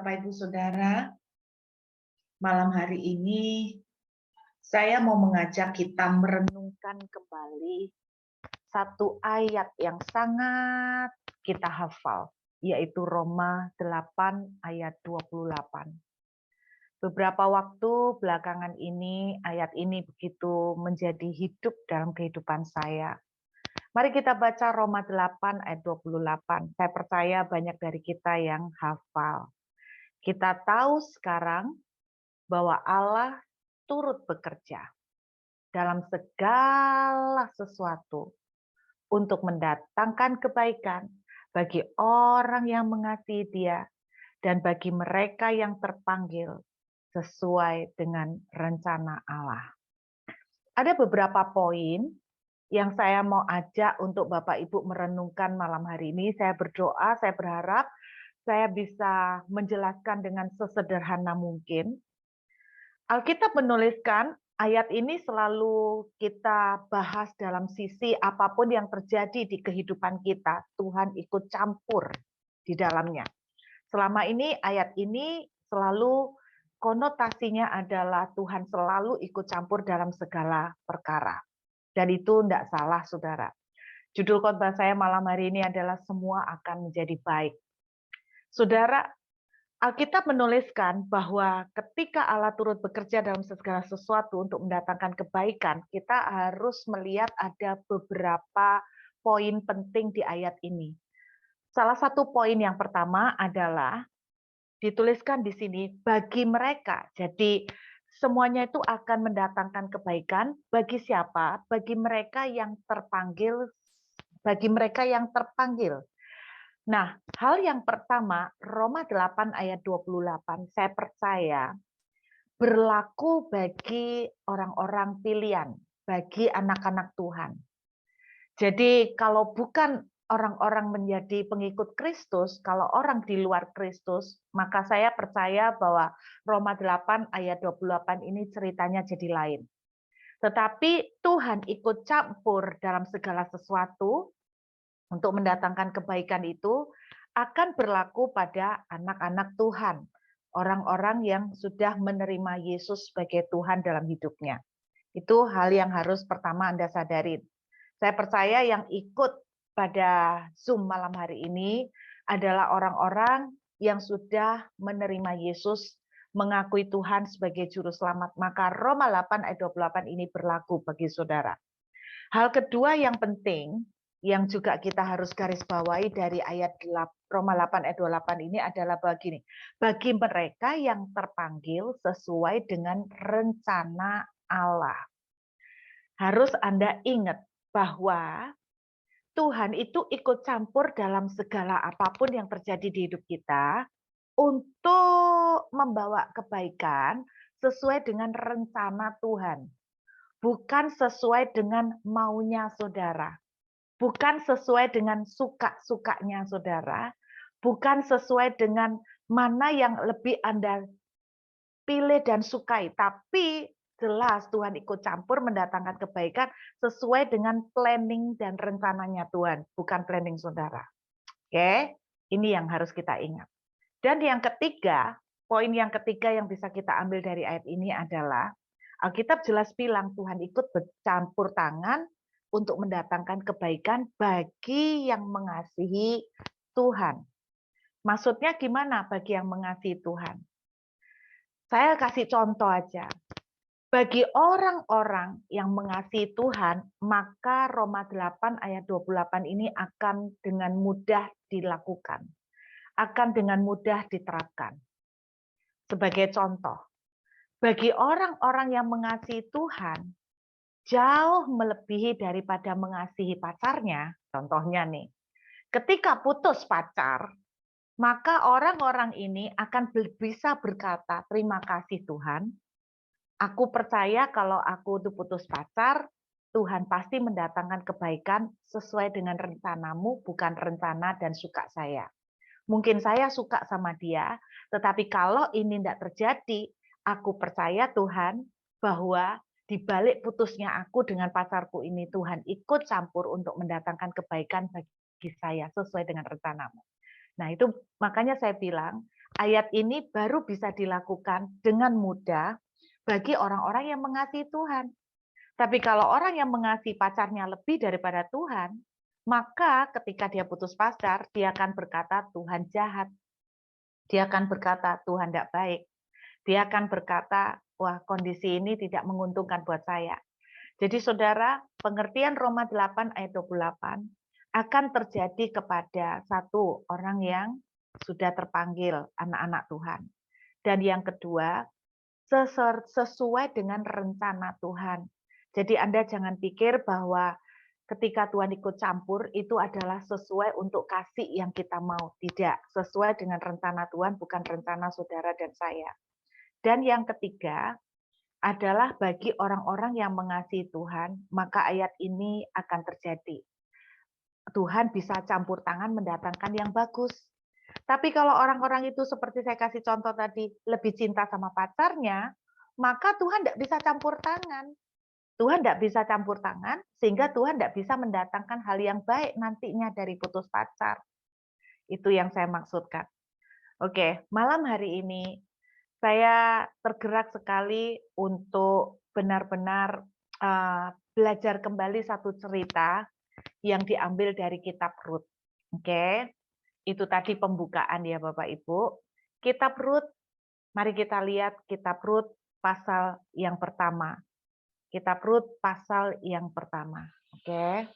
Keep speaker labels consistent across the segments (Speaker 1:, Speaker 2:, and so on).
Speaker 1: Bapak Ibu Saudara, malam hari ini saya mau mengajak kita merenungkan kembali satu ayat yang sangat kita hafal, yaitu Roma 8 ayat 28. Beberapa waktu belakangan ini, ayat ini begitu menjadi hidup dalam kehidupan saya. Mari kita baca Roma 8 ayat 28. Saya percaya banyak dari kita yang hafal. Kita tahu sekarang bahwa Allah turut bekerja dalam segala sesuatu untuk mendatangkan kebaikan bagi orang yang mengasihi Dia dan bagi mereka yang terpanggil sesuai dengan rencana Allah. Ada beberapa poin yang saya mau ajak untuk Bapak Ibu merenungkan malam hari ini. Saya berdoa, saya berharap saya bisa menjelaskan dengan sesederhana mungkin. Alkitab menuliskan ayat ini selalu kita bahas dalam sisi apapun yang terjadi di kehidupan kita, Tuhan ikut campur di dalamnya. Selama ini ayat ini selalu konotasinya adalah Tuhan selalu ikut campur dalam segala perkara. Dan itu tidak salah, saudara. Judul khotbah saya malam hari ini adalah semua akan menjadi baik. Saudara, Alkitab menuliskan bahwa ketika Allah turut bekerja dalam segala sesuatu untuk mendatangkan kebaikan, kita harus melihat ada beberapa poin penting di ayat ini. Salah satu poin yang pertama adalah dituliskan di sini bagi mereka. Jadi semuanya itu akan mendatangkan kebaikan bagi siapa? Bagi mereka yang terpanggil, bagi mereka yang terpanggil. Nah, hal yang pertama, Roma 8 ayat 28, saya percaya berlaku bagi orang-orang pilihan, bagi anak-anak Tuhan. Jadi kalau bukan orang-orang menjadi pengikut Kristus, kalau orang di luar Kristus, maka saya percaya bahwa Roma 8 ayat 28 ini ceritanya jadi lain. Tetapi Tuhan ikut campur dalam segala sesuatu, untuk mendatangkan kebaikan itu akan berlaku pada anak-anak Tuhan, orang-orang yang sudah menerima Yesus sebagai Tuhan dalam hidupnya. Itu hal yang harus pertama Anda sadarin. Saya percaya yang ikut pada Zoom malam hari ini adalah orang-orang yang sudah menerima Yesus, mengakui Tuhan sebagai juru selamat. Maka Roma 8 ayat 28 ini berlaku bagi saudara. Hal kedua yang penting, yang juga kita harus garis bawahi dari ayat Roma 8 ayat 28 ini adalah begini. Bagi mereka yang terpanggil sesuai dengan rencana Allah. Harus Anda ingat bahwa Tuhan itu ikut campur dalam segala apapun yang terjadi di hidup kita untuk membawa kebaikan sesuai dengan rencana Tuhan. Bukan sesuai dengan maunya saudara. Bukan sesuai dengan suka-sukanya saudara, bukan sesuai dengan mana yang lebih Anda pilih dan sukai, tapi jelas Tuhan ikut campur mendatangkan kebaikan sesuai dengan planning dan rencananya Tuhan, bukan planning saudara. Oke, ini yang harus kita ingat. Dan yang ketiga, poin yang ketiga yang bisa kita ambil dari ayat ini adalah Alkitab jelas bilang Tuhan ikut bercampur tangan untuk mendatangkan kebaikan bagi yang mengasihi Tuhan. Maksudnya gimana bagi yang mengasihi Tuhan? Saya kasih contoh aja. Bagi orang-orang yang mengasihi Tuhan, maka Roma 8 ayat 28 ini akan dengan mudah dilakukan. Akan dengan mudah diterapkan. Sebagai contoh, bagi orang-orang yang mengasihi Tuhan, jauh melebihi daripada mengasihi pacarnya. Contohnya nih, ketika putus pacar, maka orang-orang ini akan bisa berkata, terima kasih Tuhan, aku percaya kalau aku itu putus pacar, Tuhan pasti mendatangkan kebaikan sesuai dengan rencanamu, bukan rencana dan suka saya. Mungkin saya suka sama dia, tetapi kalau ini tidak terjadi, aku percaya Tuhan bahwa di balik putusnya aku dengan pacarku ini, Tuhan ikut campur untuk mendatangkan kebaikan bagi saya sesuai dengan rencanamu. Nah itu makanya saya bilang, ayat ini baru bisa dilakukan dengan mudah bagi orang-orang yang mengasihi Tuhan. Tapi kalau orang yang mengasihi pacarnya lebih daripada Tuhan, maka ketika dia putus pacar, dia akan berkata Tuhan jahat. Dia akan berkata Tuhan tidak baik. Dia akan berkata, wah kondisi ini tidak menguntungkan buat saya. Jadi saudara, pengertian Roma 8 ayat 28 akan terjadi kepada satu orang yang sudah terpanggil anak-anak Tuhan. Dan yang kedua, sesuai dengan rencana Tuhan. Jadi Anda jangan pikir bahwa ketika Tuhan ikut campur itu adalah sesuai untuk kasih yang kita mau. Tidak, sesuai dengan rencana Tuhan, bukan rencana saudara dan saya. Dan yang ketiga adalah bagi orang-orang yang mengasihi Tuhan, maka ayat ini akan terjadi. Tuhan bisa campur tangan mendatangkan yang bagus. Tapi kalau orang-orang itu seperti saya kasih contoh tadi, lebih cinta sama pacarnya, maka Tuhan tidak bisa campur tangan. Tuhan tidak bisa campur tangan, sehingga Tuhan tidak bisa mendatangkan hal yang baik nantinya dari putus pacar. Itu yang saya maksudkan. Oke, malam hari ini saya tergerak sekali untuk benar-benar belajar kembali satu cerita yang diambil dari kitab Rut. Oke, itu tadi pembukaan ya Bapak Ibu. Kitab Rut, mari kita lihat kitab Rut pasal yang pertama. Kitab Rut pasal yang pertama. Oke.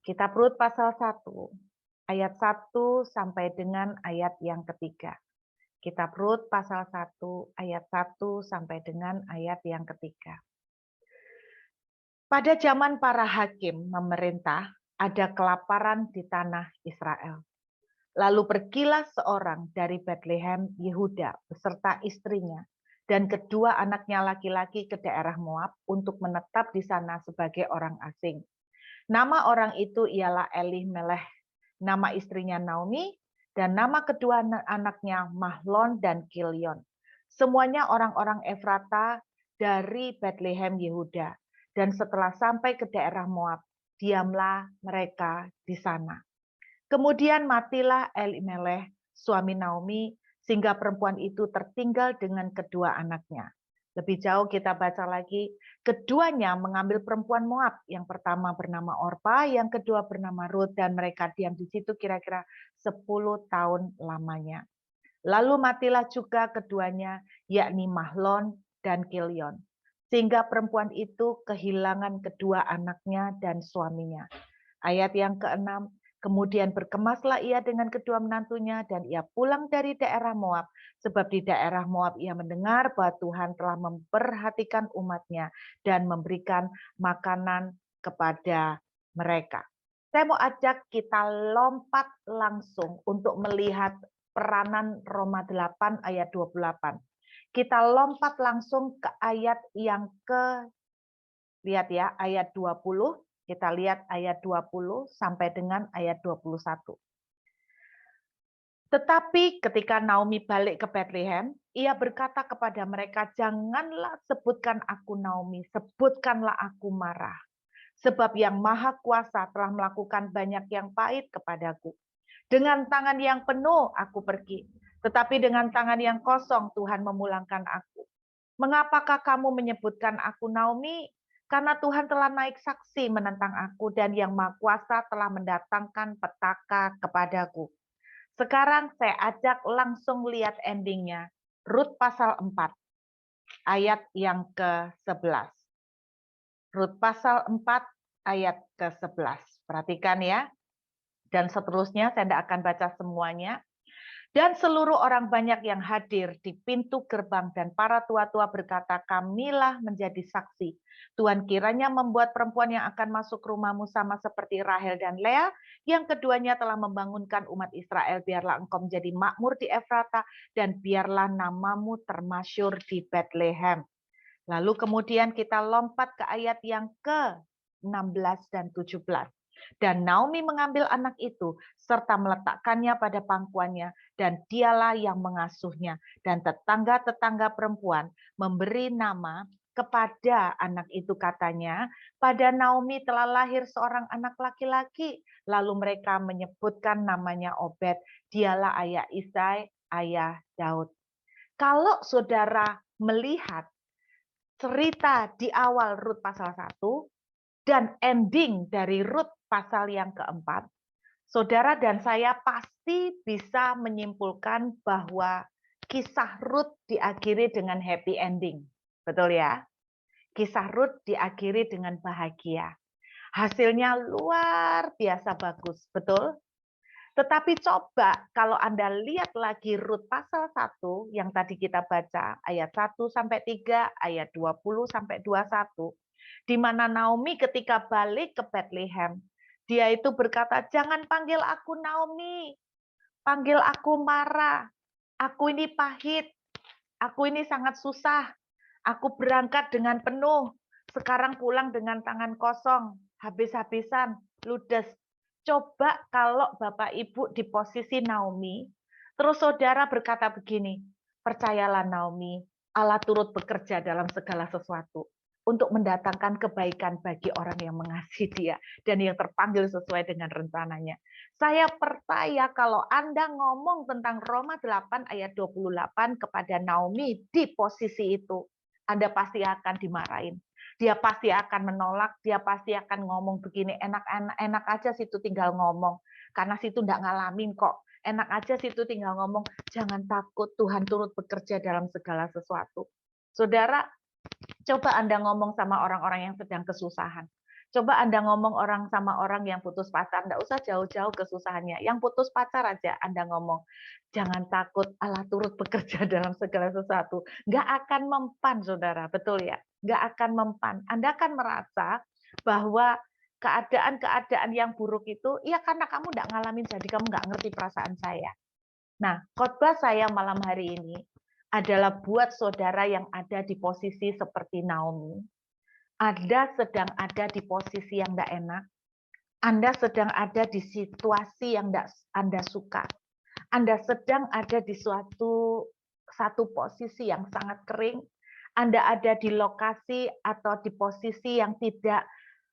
Speaker 1: Kitab Rut pasal 1, ayat 1 sampai dengan ayat yang ketiga. Kitab Rut pasal 1, ayat 1 sampai dengan ayat yang ketiga. Pada zaman para hakim memerintah, ada kelaparan di tanah Israel. Lalu pergilah seorang dari Bethlehem, Yehuda, beserta istrinya dan kedua anaknya laki-laki ke daerah Moab untuk menetap di sana sebagai orang asing. Nama orang itu ialah Elimelech, nama istrinya Naomi, dan nama kedua anaknya Mahlon dan Kilion. Semuanya orang-orang Efrata dari Bethlehem, Yehuda. Dan setelah sampai ke daerah Moab, diamlah mereka di sana. Kemudian matilah Elimelech, suami Naomi, sehingga perempuan itu tertinggal dengan kedua anaknya. Lebih jauh kita baca lagi, keduanya mengambil perempuan Moab, yang pertama bernama Orpa, yang kedua bernama Rut, dan mereka diam di situ kira-kira 10 tahun lamanya. Lalu matilah juga keduanya, yakni Mahlon dan Kilion. Sehingga perempuan itu kehilangan kedua anaknya dan suaminya. Ayat yang ke-6, kemudian berkemaslah ia dengan kedua menantunya dan ia pulang dari daerah Moab. Sebab di daerah Moab ia mendengar bahwa Tuhan telah memperhatikan umatnya dan memberikan makanan kepada mereka. Saya mau ajak kita lompat langsung untuk melihat peranan Roma 8 ayat 28. Kita lompat langsung ke ayat yang lihat ya, ayat 20. Kita lihat ayat 20 sampai dengan ayat 21. Tetapi ketika Naomi balik ke Bethlehem, ia berkata kepada mereka, janganlah sebutkan aku Naomi, sebutkanlah aku Marah. Sebab yang Maha Kuasa telah melakukan banyak yang pahit kepadaku. Dengan tangan yang penuh aku pergi, tetapi dengan tangan yang kosong Tuhan memulangkan aku. Mengapakah kamu menyebutkan aku Naomi? Karena Tuhan telah naik saksi menentang aku dan yang Maha Kuasa telah mendatangkan petaka kepadaku. Sekarang saya ajak langsung lihat endingnya. Rut pasal 4, ayat yang ke-11. Rut pasal 4, ayat ke-11. Perhatikan ya. Dan seterusnya, saya tidak akan baca semuanya. Dan seluruh orang banyak yang hadir di pintu gerbang dan para tua-tua berkata, kamilah menjadi saksi. Tuhan kiranya membuat perempuan yang akan masuk rumahmu sama seperti Rahel dan Lea, yang keduanya telah membangunkan umat Israel, biarlah engkau menjadi makmur di Efrata, dan biarlah namamu termasyur di Bethlehem. Lalu kemudian kita lompat ke ayat yang ke-16 dan 17. Dan Naomi mengambil anak itu serta meletakkannya pada pangkuannya dan dialah yang mengasuhnya. Dan tetangga-tetangga perempuan memberi nama kepada anak itu katanya, pada Naomi telah lahir seorang anak laki-laki. Lalu mereka menyebutkan namanya Obed, dialah ayah Isai, ayah Daud. Kalau saudara melihat cerita di awal Rut pasal 1 dan ending dari Rut pasal yang keempat, saudara dan saya pasti bisa menyimpulkan bahwa kisah Rut diakhiri dengan happy ending. Betul ya? Kisah Rut diakhiri dengan bahagia. Hasilnya luar biasa bagus, betul? Tetapi coba kalau Anda lihat lagi Rut pasal 1 yang tadi kita baca, ayat 1 sampai 3, ayat 20 sampai 21, di mana Naomi ketika balik ke Bethlehem, dia itu berkata, "Jangan panggil aku Naomi, panggil aku Mara. Aku ini pahit, aku ini sangat susah. Aku berangkat dengan penuh, sekarang pulang dengan tangan kosong, habis-habisan, ludes." Coba kalau Bapak Ibu di posisi Naomi, terus saudara berkata begini, "Percayalah Naomi, Allah turut bekerja dalam segala sesuatu untuk mendatangkan kebaikan bagi orang yang mengasihi Dia dan yang terpanggil sesuai dengan rencananya." Saya percaya kalau Anda ngomong tentang Roma 8 ayat 28 kepada Naomi di posisi itu, Anda pasti akan dimarahin. Dia pasti akan menolak, dia pasti akan ngomong begini, enak aja situ tinggal ngomong, karena situ enggak ngalamin kok. Enak aja situ tinggal ngomong, jangan takut, Tuhan turut bekerja dalam segala sesuatu. Saudara, coba Anda ngomong sama orang-orang yang sedang kesusahan. Coba Anda ngomong sama orang yang putus pacar, enggak usah jauh-jauh kesusahannya. Yang putus pacar aja Anda ngomong, jangan takut, Allah turut bekerja dalam segala sesuatu. Enggak akan mempan, saudara, betul ya? Enggak akan mempan. Anda akan merasa bahwa keadaan-keadaan yang buruk itu, ya karena kamu enggak ngalamin, jadi kamu enggak ngerti perasaan saya. Nah, khotbah saya malam hari ini adalah buat saudara yang ada di posisi seperti Naomi. Anda sedang ada di posisi yang tidak enak, Anda sedang ada di situasi yang tidak Anda suka, Anda sedang ada di satu posisi yang sangat kering, Anda ada di lokasi atau di posisi yang tidak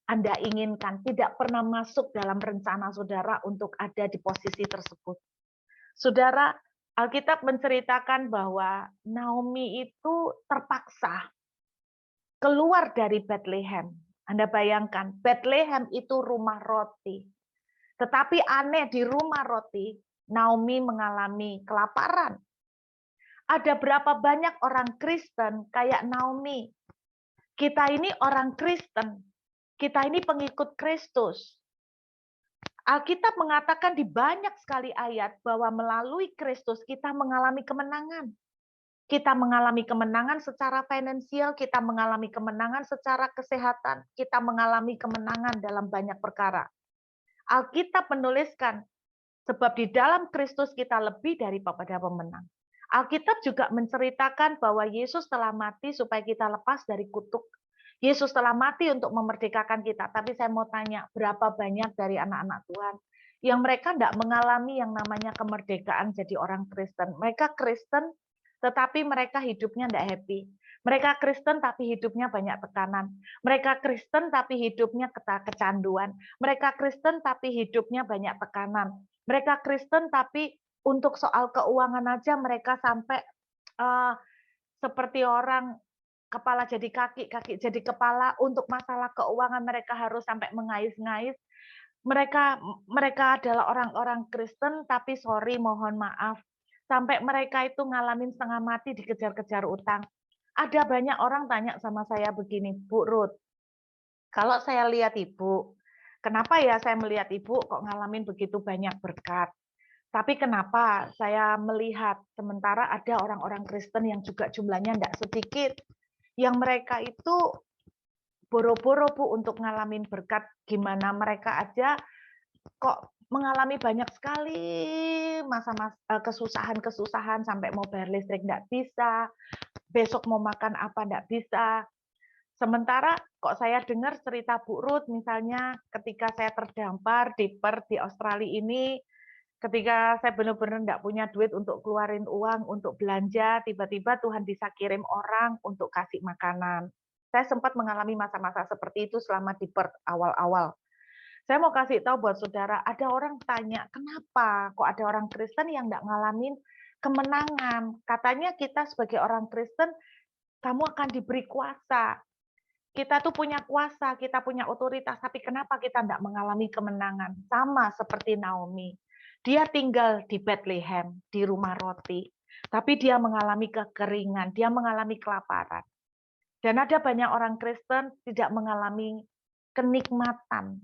Speaker 1: Anda inginkan, tidak pernah masuk dalam rencana saudara untuk ada di posisi tersebut. Saudara, Alkitab menceritakan bahwa Naomi itu terpaksa keluar dari Bethlehem. Anda bayangkan, Bethlehem itu rumah roti. Tetapi aneh, di rumah roti, Naomi mengalami kelaparan. Ada berapa banyak orang Kristen kayak Naomi? Kita ini orang Kristen. Kita ini pengikut Kristus. Alkitab mengatakan di banyak sekali ayat bahwa melalui Kristus kita mengalami kemenangan. Kita mengalami kemenangan secara finansial, kita mengalami kemenangan secara kesehatan, kita mengalami kemenangan dalam banyak perkara. Alkitab menuliskan, sebab di dalam Kristus kita lebih daripada pemenang. Alkitab juga menceritakan bahwa Yesus telah mati supaya kita lepas dari kutuk. Yesus telah mati untuk memerdekakan kita. Tapi saya mau tanya, berapa banyak dari anak-anak Tuhan yang mereka tidak mengalami yang namanya kemerdekaan jadi orang Kristen. Mereka Kristen, tetapi mereka hidupnya tidak happy. Mereka Kristen tapi hidupnya banyak tekanan. Mereka Kristen tapi hidupnya kecanduan. Mereka Kristen tapi hidupnya banyak tekanan. Mereka Kristen tapi untuk soal keuangan aja mereka sampai seperti orang kepala jadi kaki, kaki jadi kepala. Untuk masalah keuangan mereka harus sampai mengais-ngais. Mereka adalah orang-orang Kristen tapi sorry, mohon maaf. Sampai mereka itu ngalamin setengah mati dikejar-kejar utang. Ada banyak orang tanya sama saya begini, Bu Ruth, kalau saya lihat Ibu, kenapa ya saya melihat Ibu kok ngalamin begitu banyak berkat? Tapi kenapa saya melihat sementara ada orang-orang Kristen yang juga jumlahnya tidak sedikit, yang mereka itu boro-boro Bu untuk ngalamin berkat, gimana mereka aja kok mengalami banyak sekali masa-masa kesusahan-kesusahan sampai mau bayar listrik enggak bisa, besok mau makan apa enggak bisa. Sementara kok saya dengar cerita Bu Ruth misalnya ketika saya terdampar di Perth di Australia ini, ketika saya benar-benar enggak punya duit untuk keluarin uang untuk belanja, tiba-tiba Tuhan bisa kirim orang untuk kasih makanan. Saya sempat mengalami masa-masa seperti itu selama di Perth awal-awal. Saya mau kasih tahu buat saudara, ada orang tanya, kenapa kok ada orang Kristen yang enggak ngalamin kemenangan. Katanya kita sebagai orang Kristen, kamu akan diberi kuasa. Kita tuh punya kuasa, kita punya otoritas, tapi kenapa kita tidak mengalami kemenangan? Sama seperti Naomi. Dia tinggal di Bethlehem, di rumah roti, tapi dia mengalami kekeringan, dia mengalami kelaparan. Dan ada banyak orang Kristen tidak mengalami kenikmatan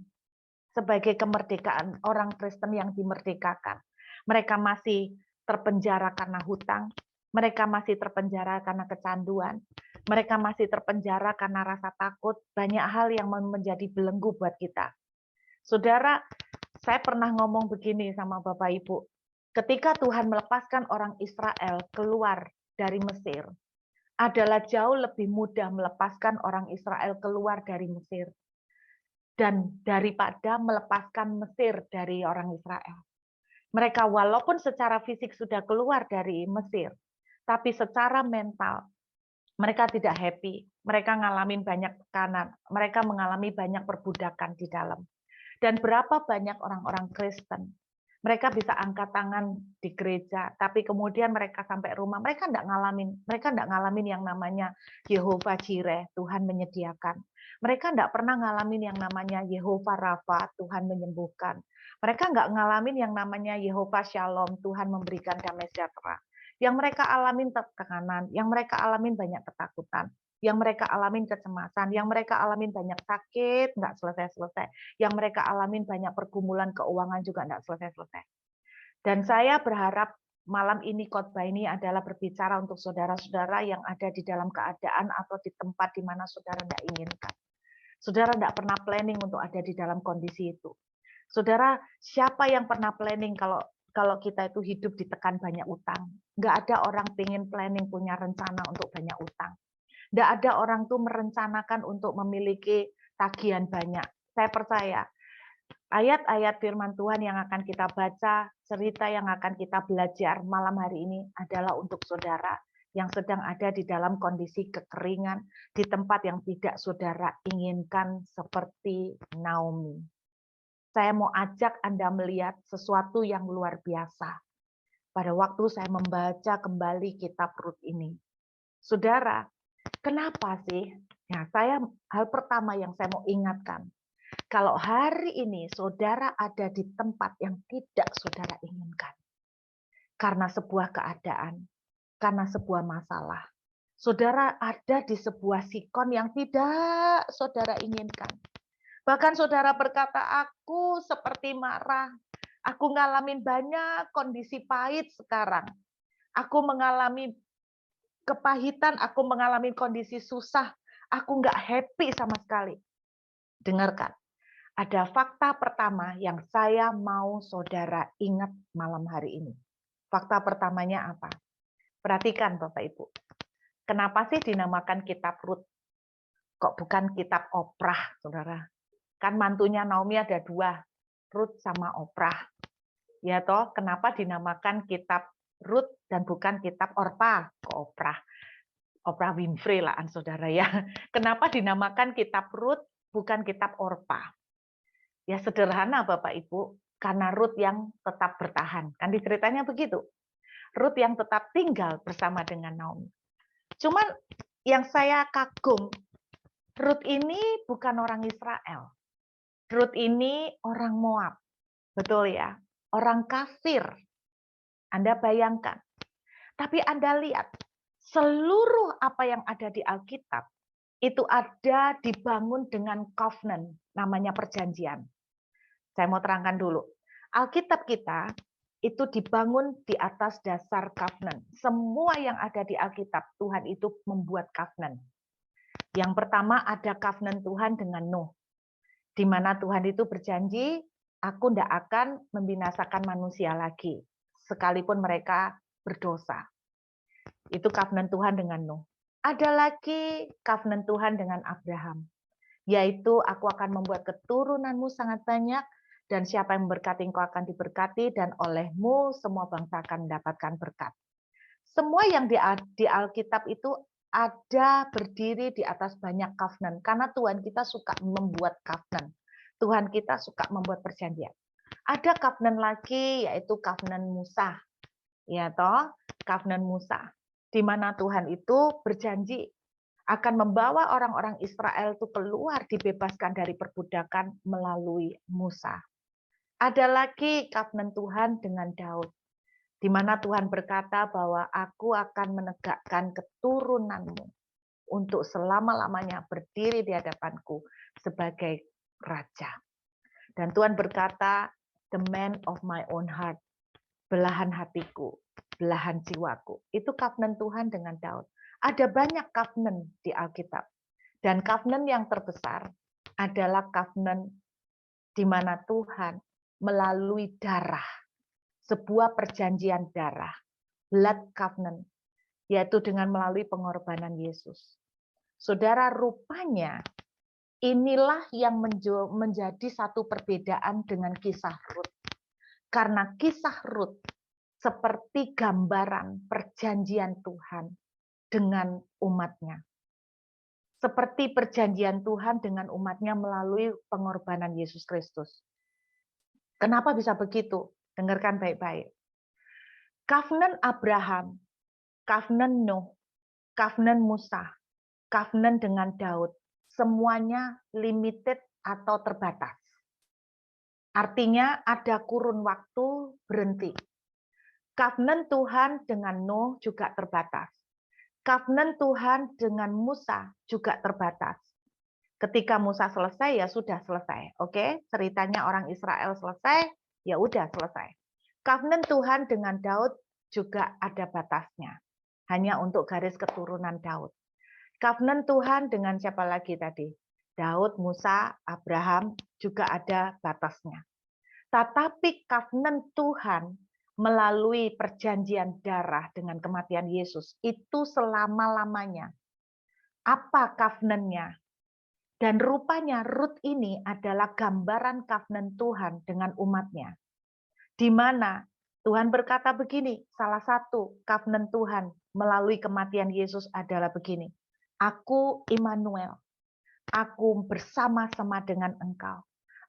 Speaker 1: sebagai kemerdekaan orang Kristen yang dimerdekakan. Mereka masih terpenjara karena hutang, mereka masih terpenjara karena kecanduan, mereka masih terpenjara karena rasa takut, banyak hal yang menjadi belenggu buat kita. Saudara, saya pernah ngomong begini sama Bapak Ibu, ketika Tuhan melepaskan orang Israel keluar dari Mesir, adalah jauh lebih mudah melepaskan orang Israel keluar dari Mesir dan daripada melepaskan Mesir dari orang Israel. Mereka walaupun secara fisik sudah keluar dari Mesir, tapi secara mental mereka tidak happy. Mereka ngalamin banyak tekanan, mereka mengalami banyak perbudakan di dalam. Dan berapa banyak orang-orang Kristen, mereka bisa angkat tangan di gereja, tapi kemudian mereka sampai rumah, mereka enggak ngalamin yang namanya Yehova Jireh, Tuhan menyediakan. Mereka enggak pernah ngalamin yang namanya Yehova Rafa, Tuhan menyembuhkan. Mereka enggak ngalamin yang namanya Yehova Shalom, Tuhan memberikan damai sejahtera. Yang mereka alamin tekanan, yang mereka alamin banyak ketakutan, yang mereka alamin kecemasan, yang mereka alamin banyak sakit, nggak selesai-selesai, yang mereka alamin banyak pergumulan keuangan juga nggak selesai-selesai. Dan saya berharap malam ini khotbah ini adalah berbicara untuk saudara-saudara yang ada di dalam keadaan atau di tempat di mana saudara nggak inginkan. Saudara nggak pernah planning untuk ada di dalam kondisi itu. Saudara, siapa yang pernah planning kalau kita itu hidup ditekan banyak utang? Nggak ada orang pengen planning punya rencana untuk banyak utang. Nggak ada orang tuh merencanakan untuk memiliki tagihan banyak. Saya percaya ayat-ayat firman Tuhan yang akan kita baca, cerita yang akan kita belajar malam hari ini adalah untuk saudara yang sedang ada di dalam kondisi kekeringan, di tempat yang tidak saudara inginkan seperti Naomi. Saya mau ajak Anda melihat sesuatu yang luar biasa. Pada waktu saya membaca kembali kitab Rut ini. Saudara, kenapa sih? Ya, hal pertama yang saya mau ingatkan, kalau hari ini saudara ada di tempat yang tidak saudara inginkan, karena sebuah keadaan, karena sebuah masalah, saudara ada di sebuah sikon yang tidak saudara inginkan. Bahkan saudara berkata, aku seperti marah, aku ngalamin banyak kondisi pahit sekarang. Aku mengalami kepahitan, aku mengalami kondisi susah, aku nggak happy sama sekali. Dengarkan, ada fakta pertama yang saya mau saudara ingat malam hari ini. Fakta pertamanya apa? Perhatikan Bapak Ibu. Kenapa sih dinamakan kitab Rut? Kok bukan kitab Oprah, saudara? Kan mantunya Naomi ada dua, Rut sama Oprah. Ya toh, kenapa dinamakan kitab Rut dan bukan kitab Orpa ke Oprah? Oprah Winfrey lah, saudara ya. Kenapa dinamakan kitab Rut bukan kitab Orpa? Ya sederhana Bapak Ibu, karena Rut yang tetap bertahan. Kan diceritanya begitu. Rut yang tetap tinggal bersama dengan Naomi. Cuman yang saya kagum, Rut ini bukan orang Israel. Rut ini orang Moab. Betul ya? Orang kafir. Anda bayangkan. Tapi Anda lihat, seluruh apa yang ada di Alkitab, itu ada dibangun dengan covenant, namanya perjanjian. Saya mau terangkan dulu. Alkitab kita itu dibangun di atas dasar covenant. Semua yang ada di Alkitab, Tuhan itu membuat covenant. Yang pertama ada covenant Tuhan dengan Nuh. Di mana Tuhan itu berjanji, aku tidak akan membinasakan manusia lagi, sekalipun mereka berdosa. Itu covenant Tuhan dengan Nuh. Ada lagi covenant Tuhan dengan Abraham, yaitu aku akan membuat keturunanmu sangat banyak, dan siapa yang memberkati engkau akan diberkati, dan olehmu semua bangsa akan mendapatkan berkat. Semua yang di Alkitab itu ada berdiri di atas banyak covenant, karena Tuhan kita suka membuat covenant. Tuhan kita suka membuat perjanjian. Ada covenant lagi, yaitu covenant Musa. Ya toh, covenant Musa, di mana Tuhan itu berjanji akan membawa orang-orang Israel itu keluar dibebaskan dari perbudakan melalui Musa. Ada lagi covenant Tuhan dengan Daud, di mana Tuhan berkata bahwa aku akan menegakkan keturunanmu untuk selama-lamanya berdiri di hadapanku sebagai raja. Dan Tuhan berkata, the man of my own heart, belahan hatiku, belahan jiwaku. Itu covenant Tuhan dengan Daud. Ada banyak covenant di Alkitab. Dan covenant yang terbesar adalah covenant di mana Tuhan melalui darah, sebuah perjanjian darah, blood covenant, yaitu dengan melalui pengorbanan Yesus. Saudara, rupanya inilah yang menjadi satu perbedaan dengan kisah Rut. Karena kisah Rut seperti gambaran perjanjian Tuhan dengan umatnya. Seperti perjanjian Tuhan dengan umatnya melalui pengorbanan Yesus Kristus. Kenapa bisa begitu? Dengarkan baik-baik. Covenant Abraham, covenant Nuh, covenant Musa, covenant dengan Daud, semuanya limited atau terbatas. Artinya ada kurun waktu berhenti. Covenant Tuhan dengan Nuh juga terbatas. Covenant Tuhan dengan Musa juga terbatas. Ketika Musa selesai, ya sudah selesai. Oke, ceritanya orang Israel selesai, ya udah selesai. Covenant Tuhan dengan Daud juga ada batasnya. Hanya untuk garis keturunan Daud. Covenant Tuhan dengan siapa lagi tadi? Daud, Musa, Abraham juga ada batasnya. Tetapi covenant Tuhan melalui perjanjian darah dengan kematian Yesus itu selama-lamanya. Apa covenant-nya? Dan rupanya Rut ini adalah gambaran covenant Tuhan dengan umatnya. Di mana Tuhan berkata begini, salah satu covenant Tuhan melalui kematian Yesus adalah begini. Aku Immanuel, aku bersama-sama dengan engkau.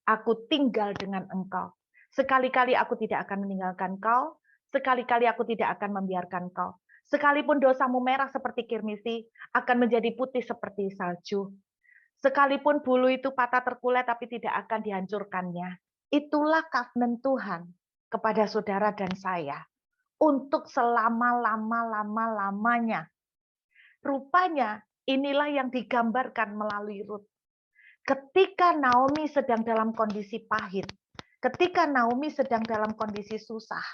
Speaker 1: Aku tinggal dengan engkau. Sekali-kali aku tidak akan meninggalkan kau, sekali-kali aku tidak akan membiarkan kau. Sekalipun dosamu merah seperti kirmisi, akan menjadi putih seperti salju. Sekalipun bulu itu patah terkulai tapi tidak akan dihancurkannya. Itulah covenant Tuhan kepada saudara dan saya. Untuk selama-lama-lama-lamanya. Rupanya inilah yang digambarkan melalui Rut. Ketika Naomi sedang dalam kondisi pahit, ketika Naomi sedang dalam kondisi susah,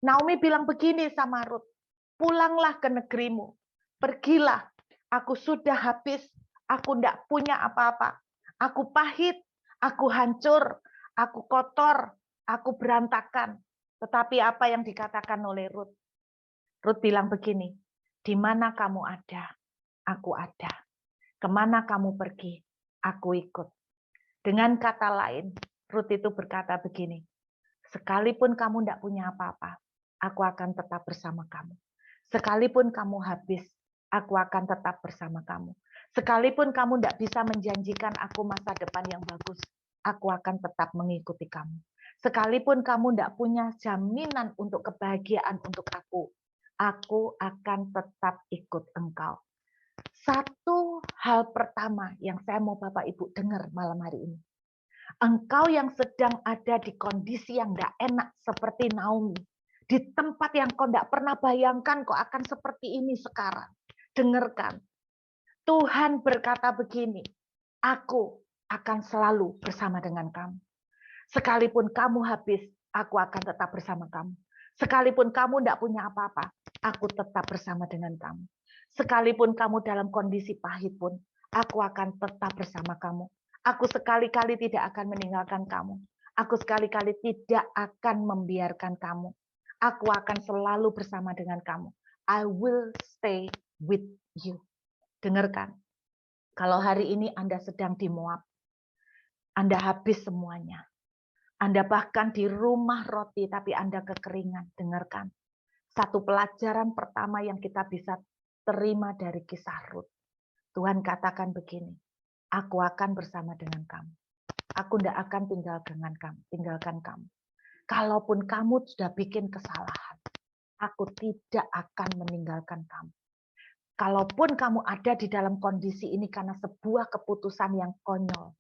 Speaker 1: Naomi bilang begini sama Rut, pulanglah ke negerimu, pergilah, aku sudah habis, aku tidak punya apa-apa, aku pahit, aku hancur, aku kotor, aku berantakan. Tetapi apa yang dikatakan oleh Rut? Rut bilang begini, di mana kamu ada, aku ada. Kemana kamu pergi, aku ikut. Dengan kata lain, Rut itu berkata begini, sekalipun kamu tidak punya apa-apa, aku akan tetap bersama kamu. Sekalipun kamu habis, aku akan tetap bersama kamu. Sekalipun kamu tidak bisa menjanjikan aku masa depan yang bagus, aku akan tetap mengikuti kamu. Sekalipun kamu tidak punya jaminan untuk kebahagiaan untuk aku akan tetap ikut engkau. Satu hal pertama yang saya mau Bapak Ibu dengar malam hari ini. Engkau yang sedang ada di kondisi yang tidak enak seperti Naomi. Di tempat yang kau tidak pernah bayangkan kau akan seperti ini sekarang. Dengarkan. Tuhan berkata begini, aku akan selalu bersama dengan kamu. Sekalipun kamu habis, aku akan tetap bersama kamu. Sekalipun kamu tidak punya apa-apa, aku tetap bersama dengan kamu. Sekalipun kamu dalam kondisi pahit pun, aku akan tetap bersama kamu. Aku sekali-kali tidak akan meninggalkan kamu. Aku sekali-kali tidak akan membiarkan kamu. Aku akan selalu bersama dengan kamu. I will stay with you. Dengarkan, kalau hari ini Anda sedang di Moab, Anda habis semuanya. Anda bahkan di rumah roti, tapi Anda kekeringan. Dengarkan. Satu pelajaran pertama yang kita bisa terima dari kisah Rut. Tuhan katakan begini, aku akan bersama dengan kamu. Aku tidak akan tinggalkan kamu. Kalaupun kamu sudah bikin kesalahan, aku tidak akan meninggalkan kamu. Kalaupun kamu ada di dalam kondisi ini karena sebuah keputusan yang konyol,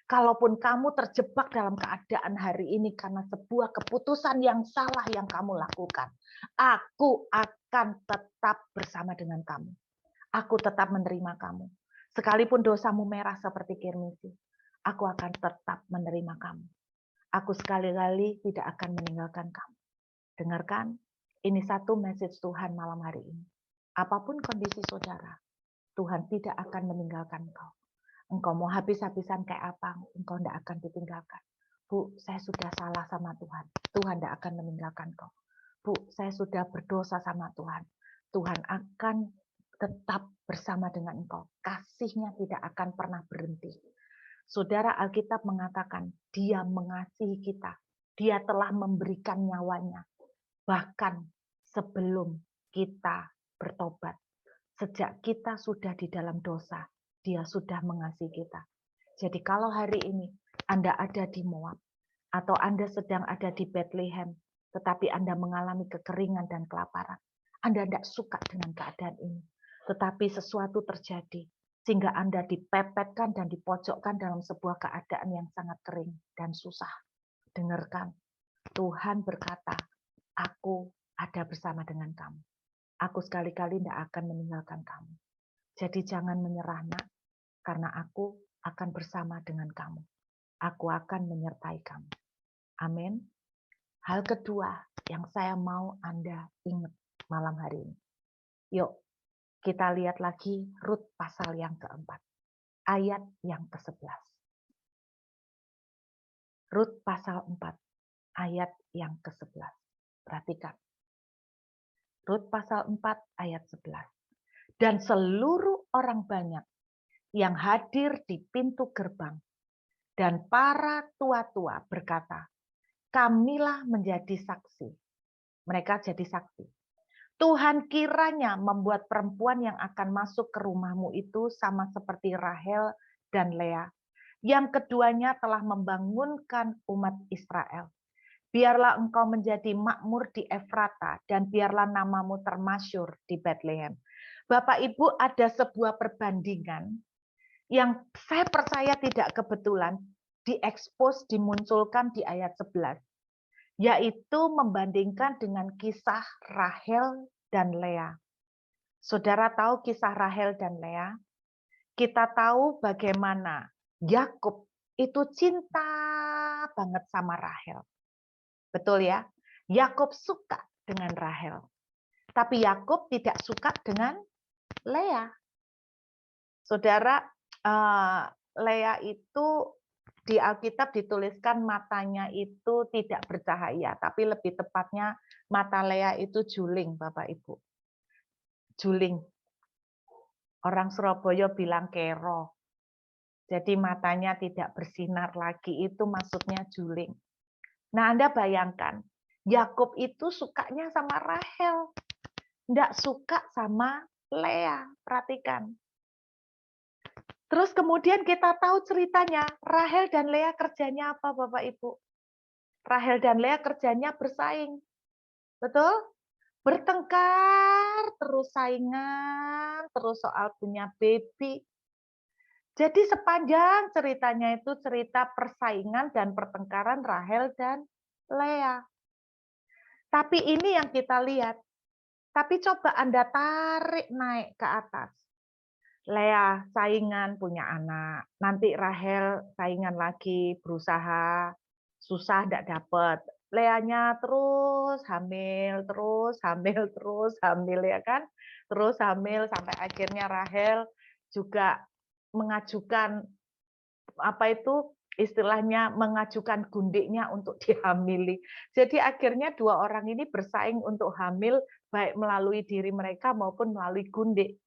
Speaker 1: kalaupun kamu terjebak dalam keadaan hari ini karena sebuah keputusan yang salah yang kamu lakukan, aku akan tetap bersama dengan kamu. Aku tetap menerima kamu. Sekalipun dosamu merah seperti kirmisi, aku akan tetap menerima kamu. Aku sekali-kali tidak akan meninggalkan kamu. Dengarkan, ini satu message Tuhan malam hari ini. Apapun kondisi saudara, Tuhan tidak akan meninggalkan engkau. Engkau mau habis-habisan kayak apa, engkau tidak akan ditinggalkan. Bu, saya sudah salah sama Tuhan. Tuhan tidak akan meninggalkan engkau. Bu, saya sudah berdosa sama Tuhan. Tuhan akan tetap bersama dengan engkau. Kasihnya tidak akan pernah berhenti. Saudara, Alkitab mengatakan, Dia mengasihi kita. Dia telah memberikan nyawanya. Bahkan sebelum kita bertobat. Sejak kita sudah di dalam dosa, Dia sudah mengasihi kita. Jadi kalau hari ini Anda ada di Moab, atau Anda sedang ada di Bethlehem, tetapi Anda mengalami kekeringan dan kelaparan, Anda tidak suka dengan keadaan ini. Tetapi sesuatu terjadi, sehingga Anda dipepetkan dan dipojokkan dalam sebuah keadaan yang sangat kering dan susah. Dengarkan, Tuhan berkata, aku ada bersama dengan kamu. Aku sekali-kali tidak akan meninggalkan kamu. Jadi jangan menyerah, nak, karena aku akan bersama dengan kamu. Aku akan menyertai kamu. Amin. Hal kedua yang saya mau Anda ingat malam hari ini. Yuk, kita lihat lagi Rut pasal yang keempat. Ayat yang ke-11. Rut pasal 4, ayat yang ke-11. Perhatikan. Rut pasal 4 ayat 11. Dan seluruh orang banyak yang hadir di pintu gerbang dan para tua-tua berkata, kamilah menjadi saksi. Mereka jadi saksi. Tuhan kiranya membuat perempuan yang akan masuk ke rumahmu itu sama seperti Rahel dan Lea, yang keduanya telah membangunkan umat Israel. Biarlah engkau menjadi makmur di Efrata, dan biarlah namamu termasyur di Bethlehem. Bapak Ibu, ada sebuah perbandingan yang saya percaya tidak kebetulan diekspos, dimunculkan di ayat 11, yaitu membandingkan dengan kisah Rahel dan Lea. Saudara tahu kisah Rahel dan Lea? Kita tahu bagaimana Yakub itu cinta banget sama Rahel. Betul ya? Yakub suka dengan Rahel. Tapi Yakub tidak suka dengan Lea. Saudara, Lea itu di Alkitab dituliskan matanya itu tidak bercahaya, tapi lebih tepatnya mata Lea itu juling, Bapak Ibu. Juling. Orang Surabaya bilang kero. Jadi matanya tidak bersinar lagi, itu maksudnya juling. Nah, Anda bayangkan, Yakub itu sukanya sama Rahel, tidak suka sama Lea. Perhatikan. Terus kemudian kita tahu ceritanya, Rahel dan Lea kerjanya apa, Bapak Ibu? Rahel dan Lea kerjanya bersaing. Betul? Bertengkar, terus saingan, terus soal punya baby. Jadi sepanjang ceritanya itu cerita persaingan dan pertengkaran Rahel dan Lea. Tapi ini yang kita lihat. Tapi coba Anda tarik naik ke atas. Lea saingan punya anak. Nanti Rahel saingan lagi berusaha. Susah tidak dapat. Leanya terus hamil, terus hamil, terus hamil ya kan. Terus hamil sampai akhirnya Rahel juga mengajukan apa itu istilahnya mengajukan gundiknya untuk dihamili. Jadi akhirnya dua orang ini bersaing untuk hamil baik melalui diri mereka maupun melalui gundik.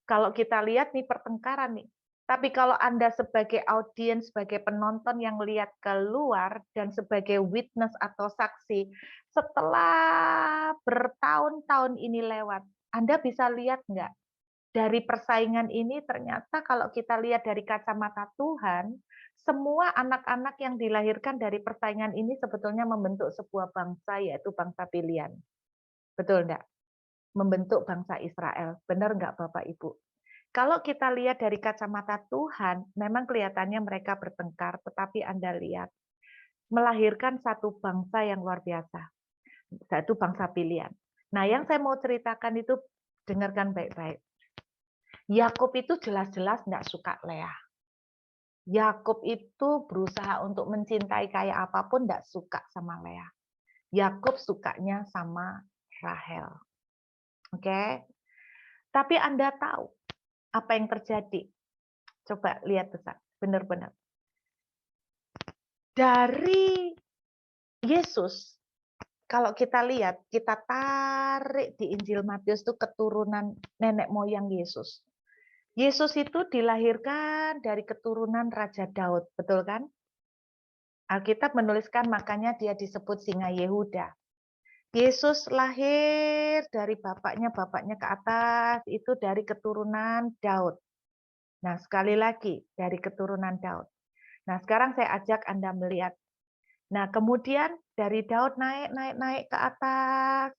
Speaker 1: Kalau kita lihat nih pertengkaran nih. Tapi kalau Anda sebagai audiens, sebagai penonton yang lihat keluar dan sebagai witness atau saksi, setelah bertahun-tahun ini lewat, Anda bisa lihat nggak? Dari persaingan ini ternyata kalau kita lihat dari kacamata Tuhan, semua anak-anak yang dilahirkan dari persaingan ini sebetulnya membentuk sebuah bangsa, yaitu bangsa pilihan. Betul enggak? Membentuk bangsa Israel. Benar enggak Bapak Ibu? Kalau kita lihat dari kacamata Tuhan, memang kelihatannya mereka bertengkar, tetapi Anda lihat, melahirkan satu bangsa yang luar biasa. Satu bangsa pilihan. Nah, yang saya mau ceritakan itu, dengarkan baik-baik. Yakub itu jelas-jelas enggak suka Lea. Yakub itu berusaha untuk mencintai kayak apapun, enggak suka sama Lea. Yakub sukanya sama Rahel. Oke? Tapi Anda tahu apa yang terjadi? Coba lihat besar, benar-benar. Dari Yesus, kalau kita lihat, kita tarik di Injil Matius itu keturunan nenek moyang Yesus. Yesus itu dilahirkan dari keturunan Raja Daud, betul kan? Alkitab menuliskan makanya dia disebut singa Yehuda. Yesus lahir dari bapaknya ke atas, itu dari keturunan Daud. Nah, sekali lagi, dari keturunan Daud. Nah, sekarang saya ajak Anda melihat. Nah, kemudian dari Daud naik ke atas.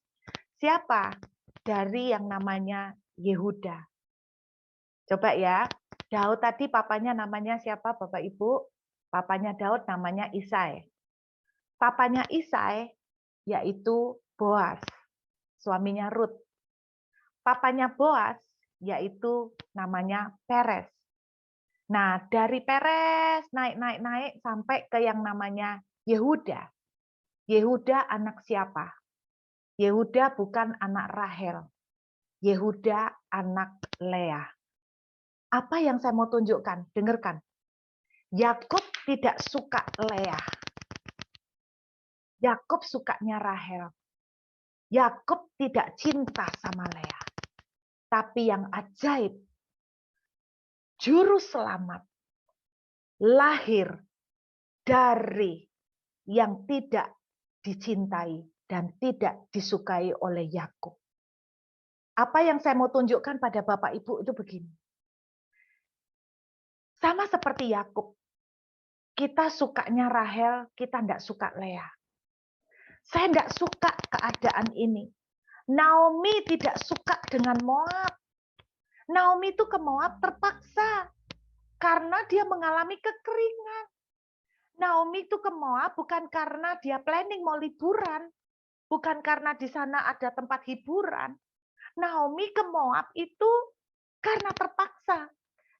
Speaker 1: Siapa? Dari yang namanya Yehuda. Coba ya, Daud tadi papanya namanya siapa Bapak Ibu? Papanya Daud namanya Isai. Papanya Isai yaitu Boas, suaminya Rut. Papanya Boas yaitu namanya Peres. Nah, dari Peres naik sampai ke yang namanya Yehuda. Yehuda anak siapa? Yehuda bukan anak Rahel. Yehuda anak Lea. Apa yang saya mau tunjukkan? Dengarkan. Yakub tidak suka Lea. Yakub sukanya Rahel. Yakub tidak cinta sama Lea. Tapi yang ajaib, juru selamat lahir dari yang tidak dicintai dan tidak disukai oleh Yakub. Apa yang saya mau tunjukkan pada Bapak Ibu itu begini. Sama seperti Yakub. Kita sukanya Rahel, kita tidak suka Lea. Saya tidak suka keadaan ini. Naomi tidak suka dengan Moab. Naomi itu ke Moab terpaksa. Karena dia mengalami kekeringan. Naomi itu ke Moab bukan karena dia planning mau liburan. Bukan karena di sana ada tempat hiburan. Naomi ke Moab itu karena terpaksa.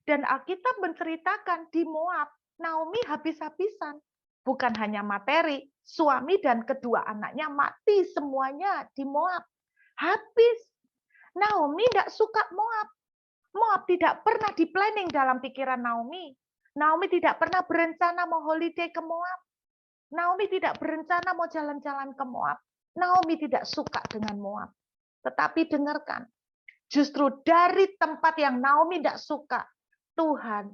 Speaker 1: Dan Alkitab menceritakan di Moab, Naomi habis-habisan. Bukan hanya materi, suami dan kedua anaknya mati semuanya di Moab. Habis. Naomi tidak suka Moab. Moab tidak pernah di-planning dalam pikiran Naomi. Naomi tidak pernah berencana mau holiday ke Moab. Naomi tidak berencana mau jalan-jalan ke Moab. Naomi tidak suka dengan Moab. Tetapi dengarkan, justru dari tempat yang Naomi tidak suka, Tuhan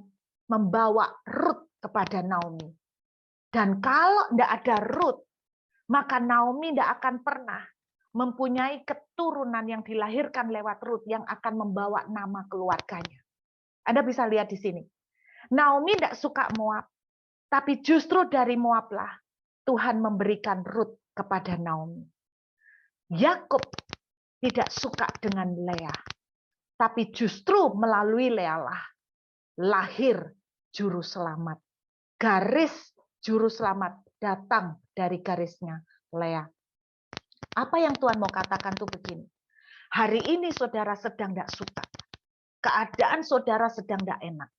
Speaker 1: membawa Rut kepada Naomi. Dan kalau tidak ada Rut, maka Naomi tidak akan pernah mempunyai keturunan yang dilahirkan lewat Rut yang akan membawa nama keluarganya. Anda bisa lihat di sini. Naomi tidak suka Moab, tapi justru dari Moablah Tuhan memberikan Rut kepada Naomi. Yakub tidak suka dengan Lea, tapi justru melalui Lea lah lahir juru selamat. Garis juru selamat datang dari garisnya Lea. Apa yang Tuhan mau katakan tuh begini. Hari ini saudara sedang tidak suka. Keadaan saudara sedang tidak enak.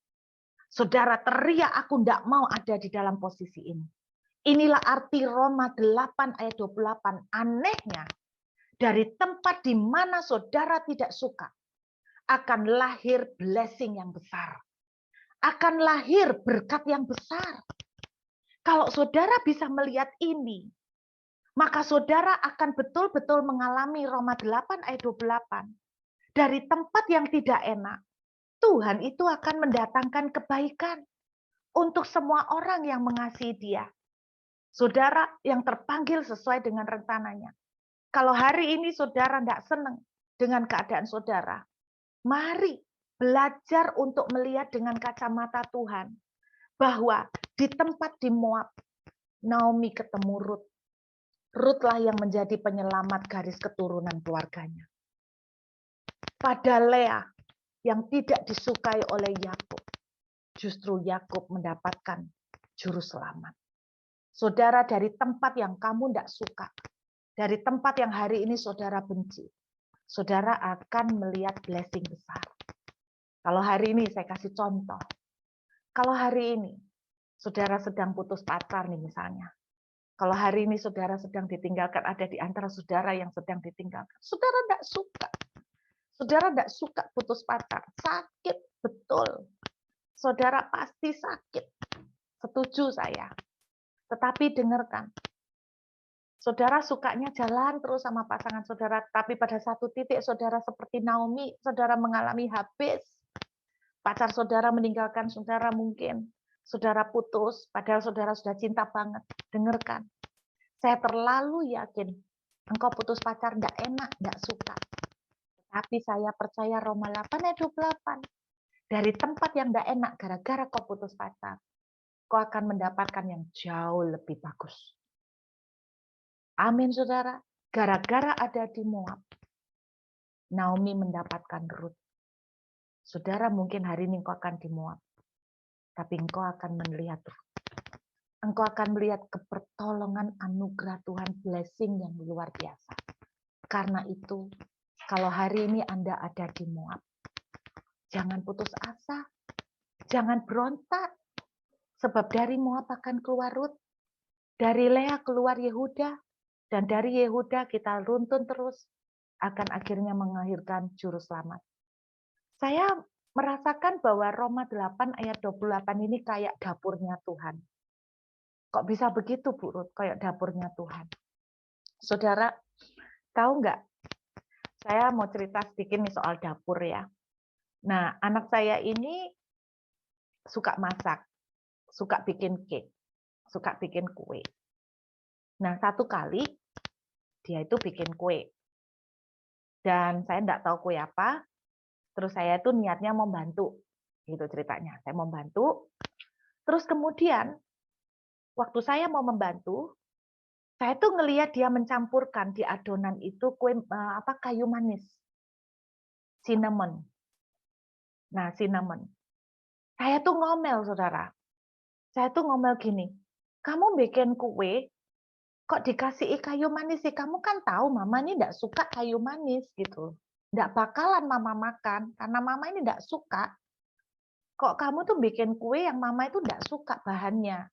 Speaker 1: Saudara teriak, aku tidak mau ada di dalam posisi ini. Inilah arti Roma 8 ayat 28. Anehnya, dari tempat di mana saudara tidak suka, akan lahir blessing yang besar. Akan lahir berkat yang besar. Kalau saudara bisa melihat ini, maka saudara akan betul-betul mengalami Roma 8 ayat 28. Dari tempat yang tidak enak, Tuhan itu akan mendatangkan kebaikan untuk semua orang yang mengasihi Dia. Saudara yang terpanggil sesuai dengan rencananya. Kalau hari ini saudara tidak senang dengan keadaan saudara, mari belajar untuk melihat dengan kacamata Tuhan. Bahwa di tempat di Moab, Naomi ketemu Rut. Rutlah yang menjadi penyelamat garis keturunan keluarganya. Pada Lea yang tidak disukai oleh Yakub, justru Yakub mendapatkan juru selamat. Saudara, dari tempat yang kamu tidak suka, dari tempat yang hari ini saudara benci, saudara akan melihat blessing besar. Kalau hari ini saya kasih contoh, kalau hari ini saudara sedang putus pacar nih misalnya, kalau hari ini saudara sedang ditinggalkan, ada di antara saudara yang sedang ditinggalkan, saudara tidak suka. Saudara tidak suka putus pacar, sakit betul. Saudara pasti sakit. Setuju saya. Tetapi dengarkan. Saudara sukanya jalan terus sama pasangan saudara, tapi pada satu titik saudara seperti Naomi, saudara mengalami habis. Pacar saudara meninggalkan saudara mungkin. Saudara putus, padahal saudara sudah cinta banget. Dengarkan. Saya terlalu yakin engkau putus pacar tidak enak, tidak suka. Tapi saya percaya Roma 8 ayat 28. Dari tempat yang tidak enak gara-gara kau putus pacar, kau akan mendapatkan yang jauh lebih bagus. Amin, saudara. Gara-gara ada di Moab, Naomi mendapatkan Ruth. Saudara, mungkin hari ini engkau akan di Moab, tapi engkau akan melihat Ruth. Engkau akan melihat kepertolongan anugerah Tuhan, blessing yang luar biasa. Karena itu, kalau hari ini Anda ada di Moab, jangan putus asa, jangan berontak, sebab dari Moab akan keluar Ruth, dari Lea keluar Yehuda, dan dari Yehuda kita runtun terus, akan akhirnya mengakhirkan juru selamat. Saya merasakan bahwa Roma 8 ayat 28 ini kayak dapurnya Tuhan. Kok bisa begitu, Bu Ruth? Kayak dapurnya Tuhan. Saudara, tahu nggak? Saya mau cerita sedikit nih soal dapur ya. Nah, anak saya ini suka masak, suka bikin cake, suka bikin kue. Nah, satu kali dia itu bikin kue. Dan saya enggak tahu kue apa, terus saya itu niatnya mau bantu. Gitu ceritanya. Saya mau bantu. Terus kemudian, waktu saya mau membantu, saya tuh ngelihat dia mencampurkan di adonan itu kue kayu manis. Cinnamon. Nah, cinnamon. Saya tuh ngomel, saudara. Saya tuh ngomel gini, kamu bikin kue, kok dikasih kayu manis sih? Kamu kan tahu mama ini enggak suka kayu manis gitu. Enggak bakalan mama makan, karena mama ini enggak suka. Kok kamu tuh bikin kue yang mama itu enggak suka bahannya?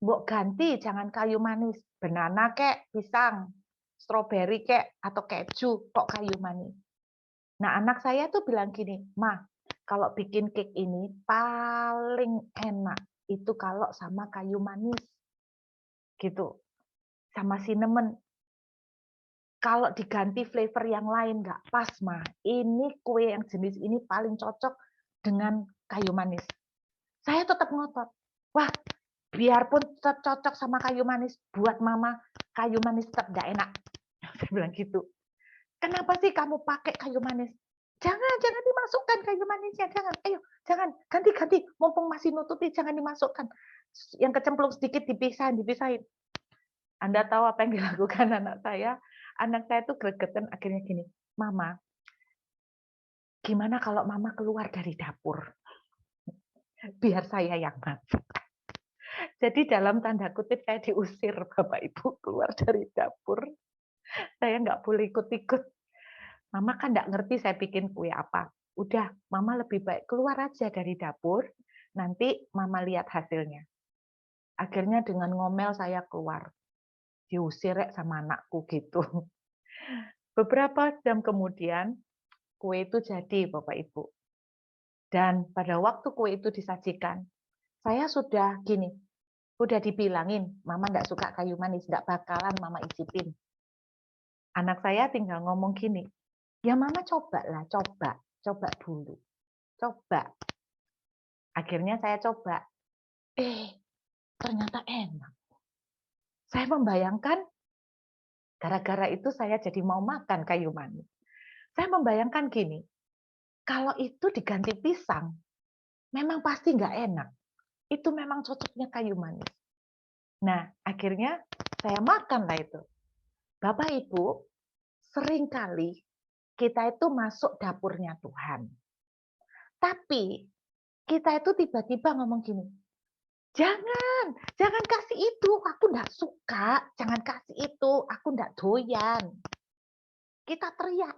Speaker 1: Mbok ganti, jangan kayu manis. Banana kek, pisang, stroberi kek, atau keju, kok kayu manis. Nah, anak saya tuh bilang gini, Ma, kalau bikin cake ini paling enak itu kalau sama kayu manis. Gitu. Sama cinnamon. Kalau diganti flavor yang lain nggak pas, Ma. Ini kue yang jenis ini paling cocok dengan kayu manis. Saya tetap ngotot. Wah, biarpun tetap cocok sama kayu manis, buat mama kayu manis tetap nggak enak. Saya bilang gitu. Kenapa sih kamu pakai kayu manis? Jangan dimasukkan kayu manisnya, jangan. Ayo, jangan, ganti. Mumpung masih nutupi, jangan dimasukkan. Yang kecemplung sedikit dipisahin. Anda tahu apa yang dilakukan anak saya? Anak saya tuh gregetan akhirnya gini, Mama, gimana kalau Mama keluar dari dapur? Biar saya yang masak. Jadi dalam tanda kutip saya diusir Bapak Ibu keluar dari dapur. Saya nggak boleh ikut-ikut. Mama kan nggak ngerti saya bikin kue apa. Udah, Mama lebih baik keluar aja dari dapur, nanti Mama lihat hasilnya. Akhirnya dengan ngomel saya keluar. Diusir sama anakku gitu. Beberapa jam kemudian, kue itu jadi Bapak Ibu. Dan pada waktu kue itu disajikan, saya sudah gini, udah dibilangin, Mama nggak suka kayu manis, nggak bakalan Mama icipin. Anak saya tinggal ngomong gini, ya Mama cobalah, coba dulu. Coba. Akhirnya saya coba. Ternyata enak. Saya membayangkan, gara-gara itu saya jadi mau makan kayu manis. Saya membayangkan gini, kalau itu diganti pisang, memang pasti nggak enak. Itu memang cocoknya kayu manis. Nah, akhirnya saya makan lah itu. Bapak Ibu, seringkali kita itu masuk dapurnya Tuhan. Tapi kita itu tiba-tiba ngomong gini, jangan kasih itu, aku enggak suka, jangan kasih itu, aku enggak doyan. Kita teriak.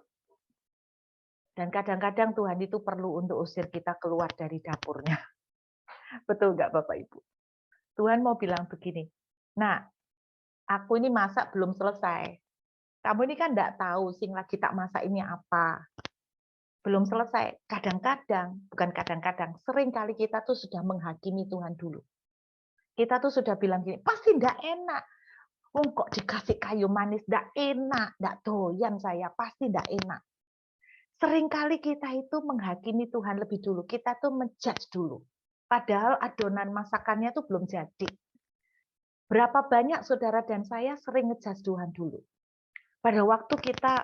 Speaker 1: Dan kadang-kadang Tuhan itu perlu untuk usir kita keluar dari dapurnya. Betul nggak Bapak Ibu? Tuhan mau bilang begini, nah, aku ini masak belum selesai. Kamu ini kan enggak tahu sing lagi tak masak ini apa. Belum selesai. Kadang-kadang, bukan kadang-kadang, sering kali kita tuh sudah menghakimi Tuhan dulu. Kita tuh sudah bilang gini, pasti enggak enak. Wong kok dikasih kayu manis, enggak enak, enggak doyan saya, pasti enggak enak. Seringkali kita itu menghakimi Tuhan lebih dulu. Kita tuh menjudge dulu. Padahal adonan masakannya tuh belum jadi. Berapa banyak saudara dan saya sering ngejudge Tuhan dulu. Pada waktu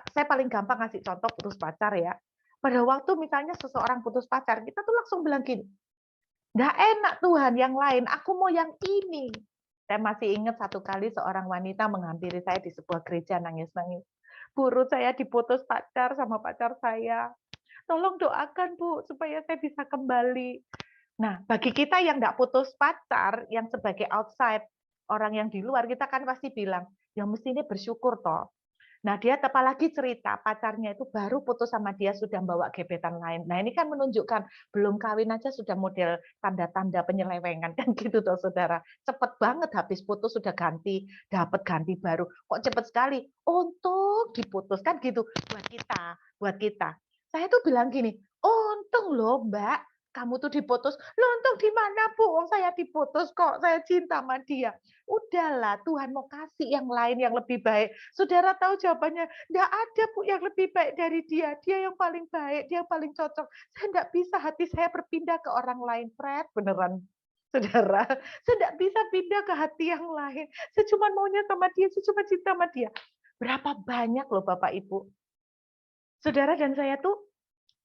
Speaker 1: saya paling gampang ngasih contoh putus pacar ya. Pada waktu misalnya seseorang putus pacar, kita tuh langsung bilang gini, nggak enak Tuhan yang lain, aku mau yang ini. Saya masih ingat satu kali seorang wanita menghampiri saya di sebuah gereja nangis-nangis. Bu Ruth, saya diputus pacar sama pacar saya. Tolong doakan Bu, supaya saya bisa kembali. Nah, bagi kita yang nggak putus pacar, yang sebagai outside, orang yang di luar, kita kan pasti bilang, ya mestinya bersyukur toh. Nah, dia apalagi cerita pacarnya itu baru putus sama dia sudah bawa gebetan lain. Nah, ini kan menunjukkan belum kawin aja sudah model tanda-tanda penyelewengan kan gitu toh Saudara. Cepet banget habis putus sudah ganti, dapat ganti baru. Kok cepet sekali? Untung diputus kan gitu buat kita, buat kita. Saya tuh bilang gini, untung loh Mbak, kamu tuh diputus. Loh, untung di mana Bu? Wong saya diputus kok, saya cinta sama dia. Udahlah, Tuhan mau kasih yang lain yang lebih baik. Saudara tahu jawabannya, enggak ada Bu yang lebih baik dari dia. Dia yang paling baik, dia yang paling cocok. Saya enggak bisa hati saya berpindah ke orang lain, Fred, beneran. Saudara, saya enggak bisa pindah ke hati yang lain. Saya cuma maunya sama dia, saya cuma cinta sama dia. Berapa banyak loh Bapak Ibu. Saudara dan saya tuh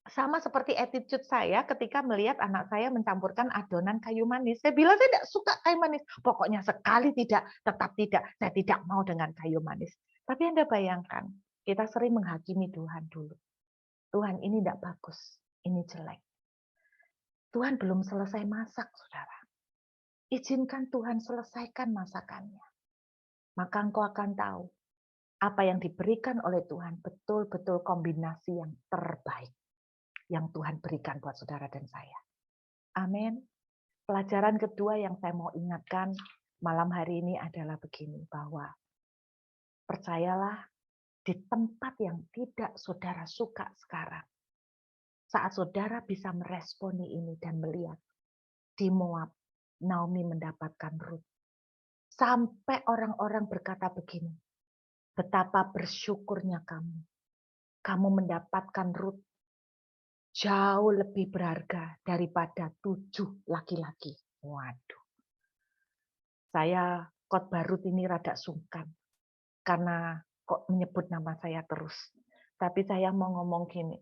Speaker 1: sama seperti attitude saya ketika melihat anak saya mencampurkan adonan kayu manis. Saya bilang saya tidak suka kayu manis. Pokoknya sekali tidak, tetap tidak. Saya tidak mau dengan kayu manis. Tapi Anda bayangkan, kita sering menghakimi Tuhan dulu. Tuhan ini tidak bagus, ini jelek. Tuhan belum selesai masak, saudara. Izinkan Tuhan selesaikan masakannya. Maka engkau akan tahu apa yang diberikan oleh Tuhan betul-betul kombinasi yang terbaik yang Tuhan berikan buat saudara dan saya. Amin. Pelajaran kedua yang saya mau ingatkan malam hari ini adalah begini, bahwa percayalah di tempat yang tidak saudara suka sekarang, saat saudara bisa meresponi ini dan melihat di Moab, Naomi mendapatkan Rut. Sampai orang-orang berkata begini, betapa bersyukurnya kamu. Kamu mendapatkan Rut jauh lebih berharga daripada 7 laki-laki. Waduh. Saya khotbah Rut ini rada sungkan. Karena kok menyebut nama saya terus. Tapi saya mau ngomong gini.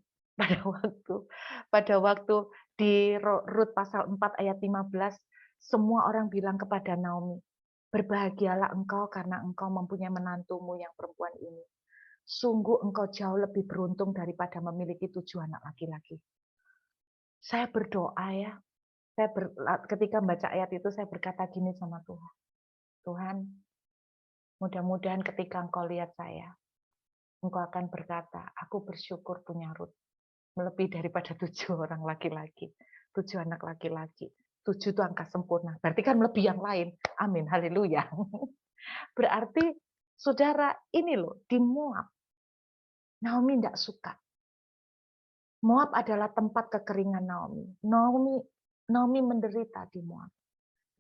Speaker 1: Pada waktu di Rut pasal 4 ayat 15, semua orang bilang kepada Naomi, berbahagialah engkau karena engkau mempunyai menantumu yang perempuan ini. Sungguh engkau jauh lebih beruntung daripada memiliki 7 anak laki-laki. Saya berdoa ya, ketika membaca ayat itu saya berkata gini sama Tuhan. Tuhan, mudah-mudahan ketika engkau lihat saya, engkau akan berkata, aku bersyukur punya Rut. Melebihi daripada 7 orang laki-laki. 7 anak laki-laki. 7 itu angka sempurna. Berarti kan melebihi yang lain. Amin. Haleluya. Berarti, saudara, ini loh, di Moab, Naomi tidak suka. Moab adalah tempat kekeringan Naomi. Naomi menderita di Moab.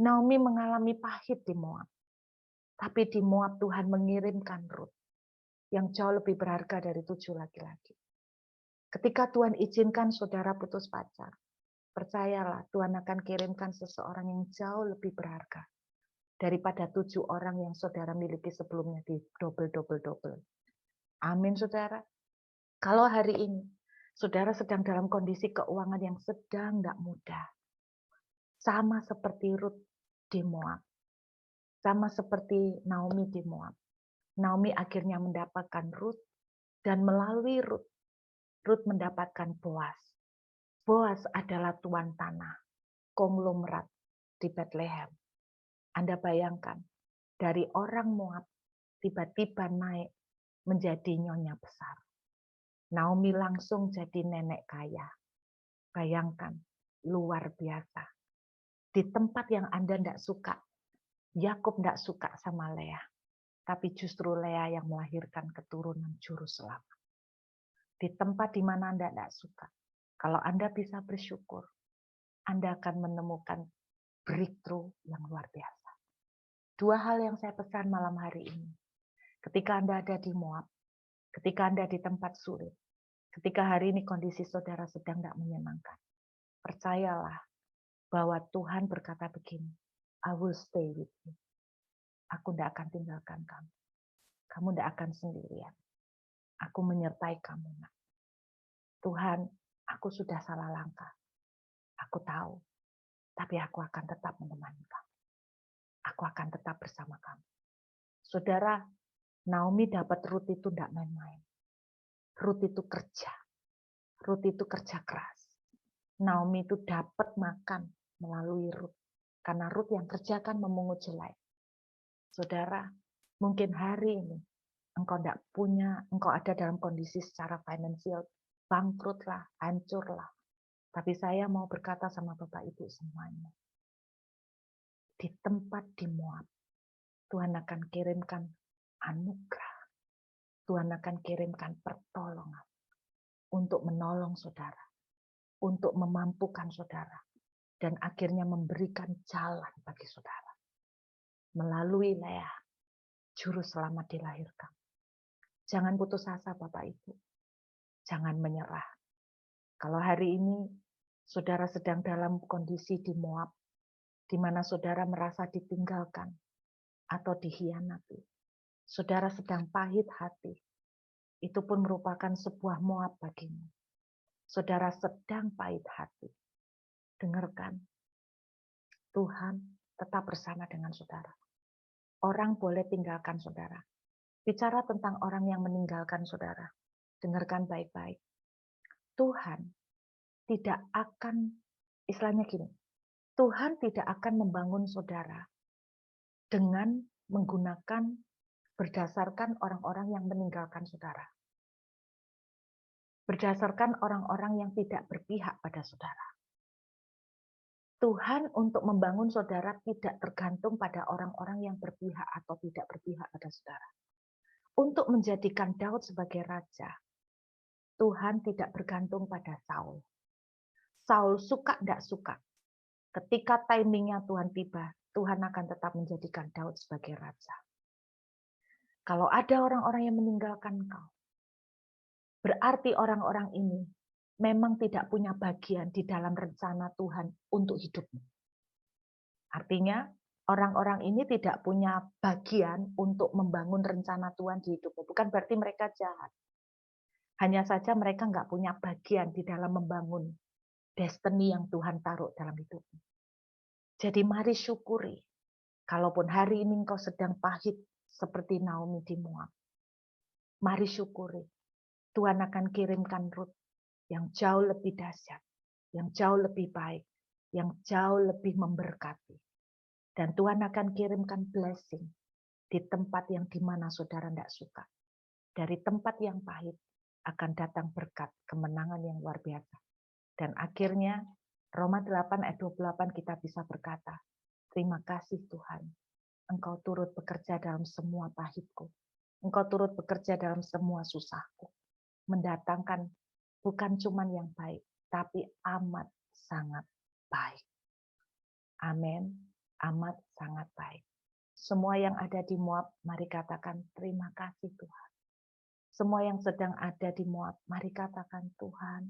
Speaker 1: Naomi mengalami pahit di Moab. Tapi di Moab Tuhan mengirimkan Rut yang jauh lebih berharga dari 7 laki-laki. Ketika Tuhan izinkan saudara putus pacar, percayalah Tuhan akan kirimkan seseorang yang jauh lebih berharga daripada 7 orang yang saudara miliki sebelumnya di double. Amin, saudara. Kalau hari ini saudara sedang dalam kondisi keuangan yang sedang tidak mudah, sama seperti Rut di Moab, sama seperti Naomi di Moab, Naomi akhirnya mendapatkan Rut, dan melalui Rut, Rut mendapatkan Boaz. Boaz adalah tuan tanah, konglomerat di Bethlehem. Anda bayangkan, dari orang Moab tiba-tiba naik menjadi nyonya besar. Naomi langsung jadi nenek kaya. Bayangkan, luar biasa. Di tempat yang Anda tidak suka, Yakub tidak suka sama Lea, tapi justru Lea yang melahirkan keturunan juru selamat. Di tempat di mana Anda tidak suka, kalau Anda bisa bersyukur, Anda akan menemukan breakthrough yang luar biasa. Dua hal yang saya pesan malam hari ini. Ketika Anda ada di Moab, ketika Anda di tempat sulit, ketika hari ini kondisi saudara sedang tidak menyenangkan, percayalah bahwa Tuhan berkata begini, I will stay with you. Aku tidak akan tinggalkan kamu. Kamu tidak akan sendirian. Aku menyertai kamu. Nak. Tuhan, aku sudah salah langkah. Aku tahu. Tapi aku akan tetap menemani kamu. Aku akan tetap bersama kamu. Saudara, Naomi dapat Rut itu tidak main-main. Rut itu kerja. Rut itu kerja keras. Naomi itu dapat makan melalui Rut. Karena Rut yang kerja kan memungut jelai. Saudara, mungkin hari ini engkau tidak punya, engkau ada dalam kondisi secara finansial, bangkrutlah, hancurlah. Tapi saya mau berkata sama Bapak Ibu semuanya. Di tempat di Moab, Tuhan akan kirimkan anugerah. Tuhan akan kirimkan pertolongan untuk menolong saudara, untuk memampukan saudara, dan akhirnya memberikan jalan bagi saudara. Melalui Lea, juru selamat dilahirkan. Jangan putus asa Bapak Ibu. Jangan menyerah. Kalau hari ini saudara sedang dalam kondisi di Moab, di mana saudara merasa ditinggalkan atau dikhianati, saudara sedang pahit hati, itu pun merupakan sebuah Moab bagimu. Saudara sedang pahit hati. Dengarkan, Tuhan tetap bersama dengan saudara. Orang boleh tinggalkan saudara. Bicara tentang orang yang meninggalkan saudara. Dengarkan baik-baik. Tuhan tidak akan, istilahnya gini, Tuhan tidak akan membangun saudara dengan menggunakan berdasarkan orang-orang yang meninggalkan saudara. Berdasarkan orang-orang yang tidak berpihak pada saudara. Tuhan untuk membangun saudara tidak tergantung pada orang-orang yang berpihak atau tidak berpihak pada saudara. Untuk menjadikan Daud sebagai raja, Tuhan tidak bergantung pada Saul. Saul suka tidak suka. Ketika timingnya Tuhan tiba, Tuhan akan tetap menjadikan Daud sebagai raja. Kalau ada orang-orang yang meninggalkan kau, berarti orang-orang ini memang tidak punya bagian di dalam rencana Tuhan untuk hidupmu. Artinya, orang-orang ini tidak punya bagian untuk membangun rencana Tuhan di hidupmu. Bukan berarti mereka jahat. Hanya saja mereka nggak punya bagian di dalam membangun destiny yang Tuhan taruh dalam hidupmu. Jadi mari syukuri. Kalaupun hari ini engkau sedang pahit seperti Naomi di Moab. Mari syukuri. Tuhan akan kirimkan Rut yang jauh lebih dahsyat, yang jauh lebih baik, yang jauh lebih memberkati. Dan Tuhan akan kirimkan blessing di tempat yang dimana saudara tidak suka. Dari tempat yang pahit akan datang berkat kemenangan yang luar biasa. Dan akhirnya Roma 8 ayat 28 kita bisa berkata, terima kasih Tuhan, Engkau turut bekerja dalam semua pahitku. Engkau turut bekerja dalam semua susahku. Mendatangkan bukan cuma yang baik, tapi amat sangat baik. Amin, amat sangat baik. Semua yang ada di Moab, mari katakan terima kasih Tuhan. Semua yang sedang ada di Moab, mari katakan Tuhan,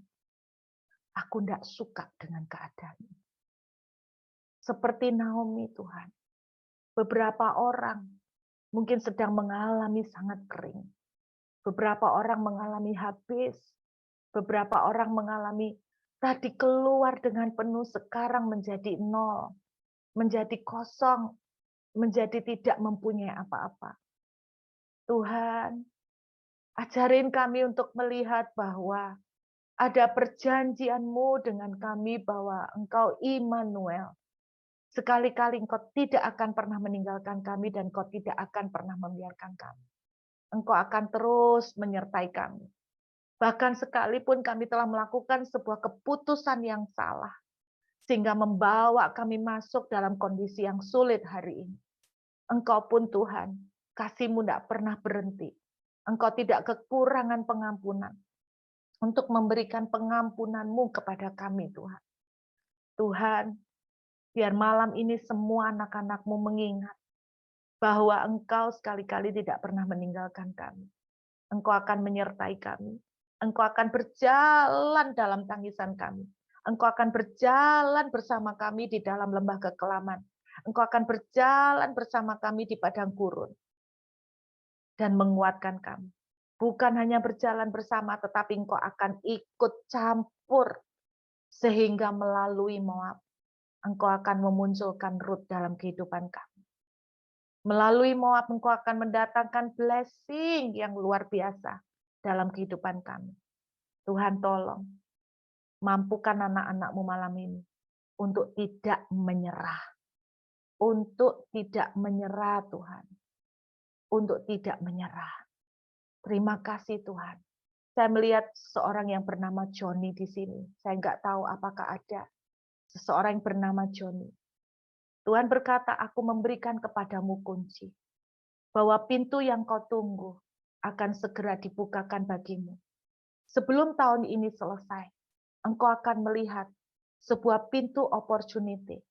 Speaker 1: aku tidak suka dengan keadaan ini. Seperti Naomi Tuhan, beberapa orang mungkin sedang mengalami sangat kering. Beberapa orang mengalami habis. Beberapa orang mengalami tadi keluar dengan penuh, sekarang menjadi nol. Menjadi kosong. Menjadi tidak mempunyai apa-apa. Tuhan, ajarin kami untuk melihat bahwa ada perjanjian-Mu dengan kami bahwa Engkau Immanuel. Sekali-kali Engkau tidak akan pernah meninggalkan kami dan Engkau tidak akan pernah membiarkan kami. Engkau akan terus menyertai kami. Bahkan sekalipun kami telah melakukan sebuah keputusan yang salah, sehingga membawa kami masuk dalam kondisi yang sulit hari ini. Engkau pun Tuhan, kasih-Mu tidak pernah berhenti. Engkau tidak kekurangan pengampunan untuk memberikan pengampunan-Mu kepada kami Tuhan. Tuhan, biar malam ini semua anak-anak-Mu mengingat bahwa Engkau sekali-kali tidak pernah meninggalkan kami. Engkau akan menyertai kami. Engkau akan berjalan dalam tangisan kami. Engkau akan berjalan bersama kami di dalam lembah kekelaman. Engkau akan berjalan bersama kami di padang gurun. Dan menguatkan kami. Bukan hanya berjalan bersama, tetapi Engkau akan ikut campur. Sehingga melalui Moab, Engkau akan memunculkan Rut dalam kehidupan kami. Melalui Moab, Engkau akan mendatangkan blessing yang luar biasa dalam kehidupan kami. Tuhan tolong, mampukan anak-anak-Mu malam ini untuk tidak menyerah. Untuk tidak menyerah Tuhan. Untuk tidak menyerah. Terima kasih Tuhan. Saya melihat seorang yang bernama Joni di sini. Saya nggak tahu apakah ada seseorang yang bernama Joni. Tuhan berkata, aku memberikan kepadamu kunci. Bahwa pintu yang kau tunggu akan segera dibukakan bagimu. Sebelum tahun ini selesai, engkau akan melihat sebuah pintu opportunity,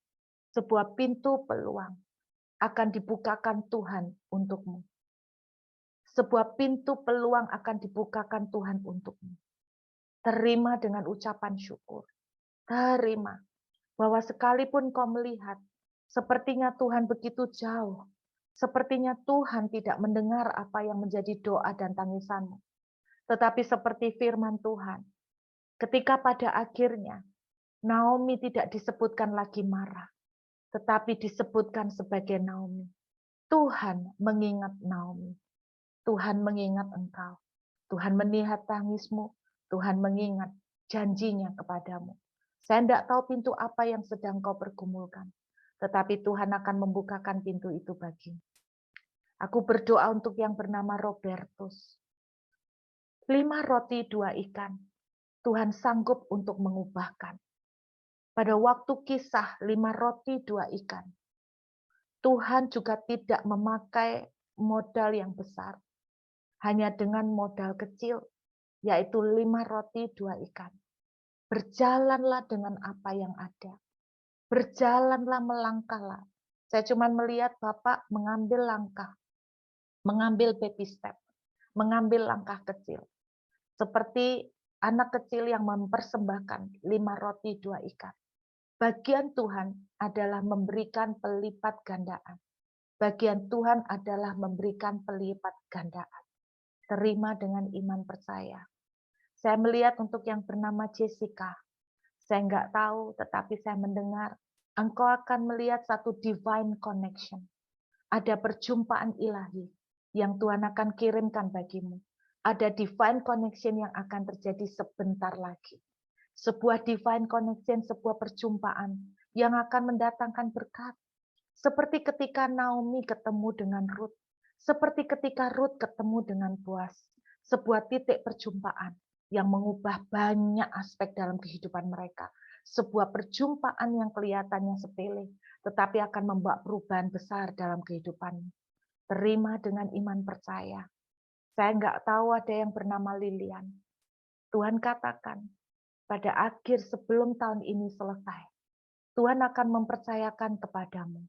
Speaker 1: sebuah pintu peluang akan dibukakan Tuhan untukmu. Sebuah pintu peluang akan dibukakan Tuhan untukmu. Terima dengan ucapan syukur. Terima bahwa sekalipun kau melihat sepertinya Tuhan begitu jauh, sepertinya Tuhan tidak mendengar apa yang menjadi doa dan tangisanmu. Tetapi seperti firman Tuhan, ketika pada akhirnya Naomi tidak disebutkan lagi marah, tetapi disebutkan sebagai Naomi. Tuhan mengingat Naomi. Tuhan mengingat engkau. Tuhan melihat tangismu. Tuhan mengingat janjinya kepadamu. Saya tidak tahu pintu apa yang sedang kau pergumulkan. Tetapi Tuhan akan membukakan pintu itu bagimu. Aku berdoa untuk yang bernama Robertus. 5 roti 2 ikan. Tuhan sanggup untuk mengubahkan. Pada waktu kisah 5 roti 2 ikan. Tuhan juga tidak memakai modal yang besar. Hanya dengan modal kecil, yaitu 5 roti 2 ikan. Berjalanlah dengan apa yang ada. Berjalanlah, melangkahlah. Saya cuma melihat Bapak mengambil langkah, mengambil baby step, mengambil langkah kecil. Seperti anak kecil yang mempersembahkan 5 roti 2 ikan. Bagian Tuhan adalah memberikan pelipat gandaan. Bagian Tuhan adalah memberikan pelipat gandaan. Terima dengan iman percaya. Saya melihat untuk yang bernama Jessica. Saya nggak tahu, tetapi saya mendengar. Engkau akan melihat satu divine connection. Ada perjumpaan ilahi yang Tuhan akan kirimkan bagimu. Ada divine connection yang akan terjadi sebentar lagi. Sebuah divine connection, sebuah perjumpaan yang akan mendatangkan berkat. Seperti ketika Naomi ketemu dengan Ruth. Seperti ketika Ruth ketemu dengan Boaz. Sebuah titik perjumpaan yang mengubah banyak aspek dalam kehidupan mereka. Sebuah perjumpaan yang kelihatannya sepele, tetapi akan membawa perubahan besar dalam kehidupan. Terima dengan iman percaya. Saya nggak tahu ada yang bernama Lilian. Tuhan katakan, pada akhir sebelum tahun ini selesai, Tuhan akan mempercayakan kepadamu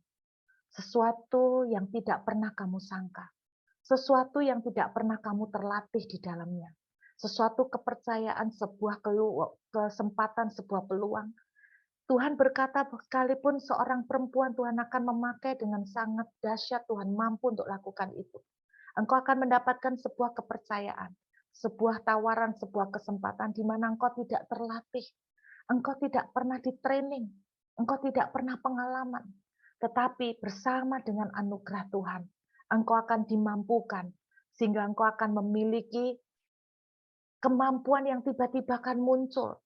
Speaker 1: sesuatu yang tidak pernah kamu sangka, sesuatu yang tidak pernah kamu terlatih di dalamnya, sesuatu kepercayaan, sebuah kesempatan, sebuah peluang. Tuhan berkata, sekalipun seorang perempuan Tuhan akan memakai dengan sangat dahsyat, Tuhan mampu untuk lakukan itu. Engkau akan mendapatkan sebuah kepercayaan, sebuah tawaran, sebuah kesempatan di mana engkau tidak terlatih, engkau tidak pernah di-training, engkau tidak pernah pengalaman. Tetapi bersama dengan anugerah Tuhan, engkau akan dimampukan sehingga engkau akan memiliki kemampuan yang tiba-tiba akan muncul.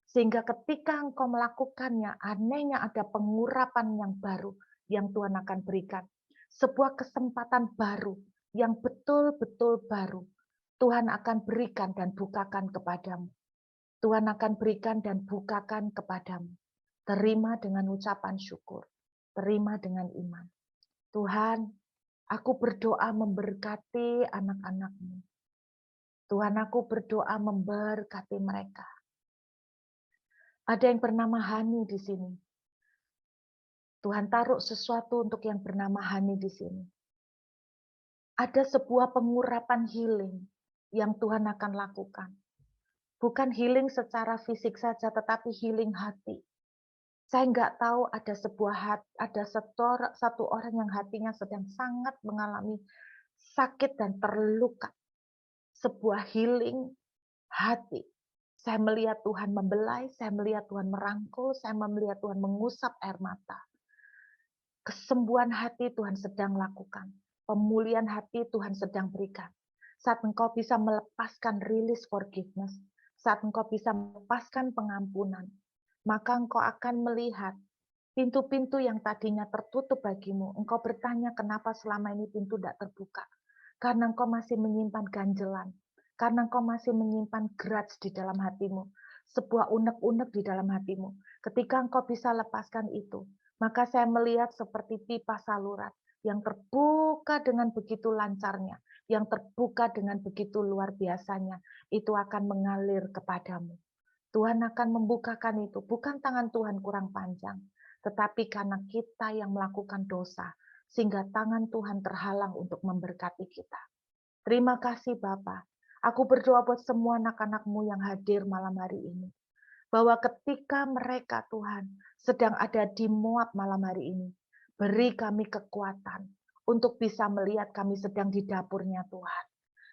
Speaker 1: Sehingga ketika engkau melakukannya, anehnya ada pengurapan yang baru yang Tuhan akan berikan. Sebuah kesempatan baru yang betul-betul baru. Tuhan akan berikan dan bukakan kepadamu. Tuhan akan berikan dan bukakan kepadamu. Terima dengan ucapan syukur. Terima dengan iman. Tuhan, aku berdoa memberkati anak-anak-Mu. Tuhan, aku berdoa memberkati mereka. Ada yang bernama Hani di sini. Tuhan taruh sesuatu untuk yang bernama Hani di sini. Ada sebuah pengurapan healing yang Tuhan akan lakukan. Bukan healing secara fisik saja, tetapi healing hati. Saya nggak tahu ada satu orang yang hatinya sedang sangat mengalami sakit dan terluka. Sebuah healing hati. Saya melihat Tuhan membelai, saya melihat Tuhan merangkul, saya melihat Tuhan mengusap air mata. Kesembuhan hati Tuhan sedang lakukan. Pemulihan hati Tuhan sedang berikan. Saat engkau bisa melepaskan release forgiveness, saat engkau bisa melepaskan pengampunan, maka engkau akan melihat pintu-pintu yang tadinya tertutup bagimu. Engkau bertanya kenapa selama ini pintu tidak terbuka. Karena engkau masih menyimpan ganjelan. Karena engkau masih menyimpan grudge di dalam hatimu. Sebuah unek-unek di dalam hatimu. Ketika engkau bisa lepaskan itu, maka saya melihat seperti pipa saluran yang terbuka dengan begitu lancarnya, yang terbuka dengan begitu luar biasanya, itu akan mengalir kepadamu. Tuhan akan membukakan itu, bukan tangan Tuhan kurang panjang, tetapi karena kita yang melakukan dosa, sehingga tangan Tuhan terhalang untuk memberkati kita. Terima kasih Bapa. Aku berdoa buat semua anak-anak-Mu yang hadir malam hari ini. Bahwa ketika mereka Tuhan sedang ada di Moab malam hari ini, beri kami kekuatan untuk bisa melihat kami sedang di dapurnya Tuhan.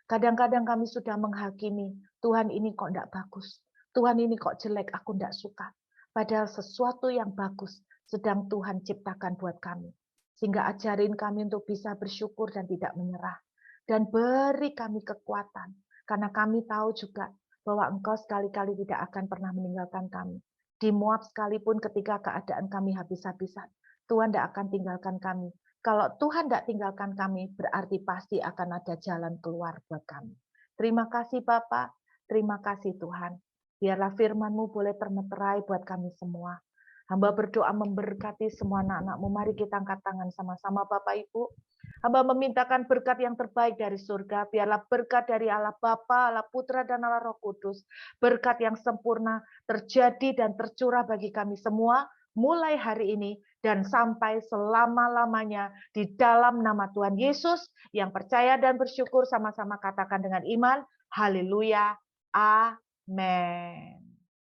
Speaker 1: Kadang-kadang kami sudah menghakimi, Tuhan ini kok tidak bagus. Tuhan ini kok jelek, aku tidak suka. Padahal sesuatu yang bagus sedang Tuhan ciptakan buat kami. Sehingga ajarin kami untuk bisa bersyukur dan tidak menyerah. Dan beri kami kekuatan. Karena kami tahu juga bahwa Engkau sekali-kali tidak akan pernah meninggalkan kami. Di Moab sekalipun ketika keadaan kami habis-habisan, Tuhan tidak akan tinggalkan kami. Kalau Tuhan tidak tinggalkan kami, berarti pasti akan ada jalan keluar buat kami. Terima kasih Bapak, terima kasih Tuhan. Biarlah firman-Mu boleh termeterai buat kami semua. Hamba berdoa memberkati semua anak-anak-Mu. Mari kita angkat tangan sama-sama Bapak Ibu. Hamba memintakan berkat yang terbaik dari surga. Biarlah berkat dari Allah Bapa, Allah Putra, dan Allah Roh Kudus. Berkat yang sempurna terjadi dan tercurah bagi kami semua. Mulai hari ini dan sampai selama-lamanya di dalam nama Tuhan Yesus yang percaya dan bersyukur sama-sama katakan dengan iman. Haleluya. Amin.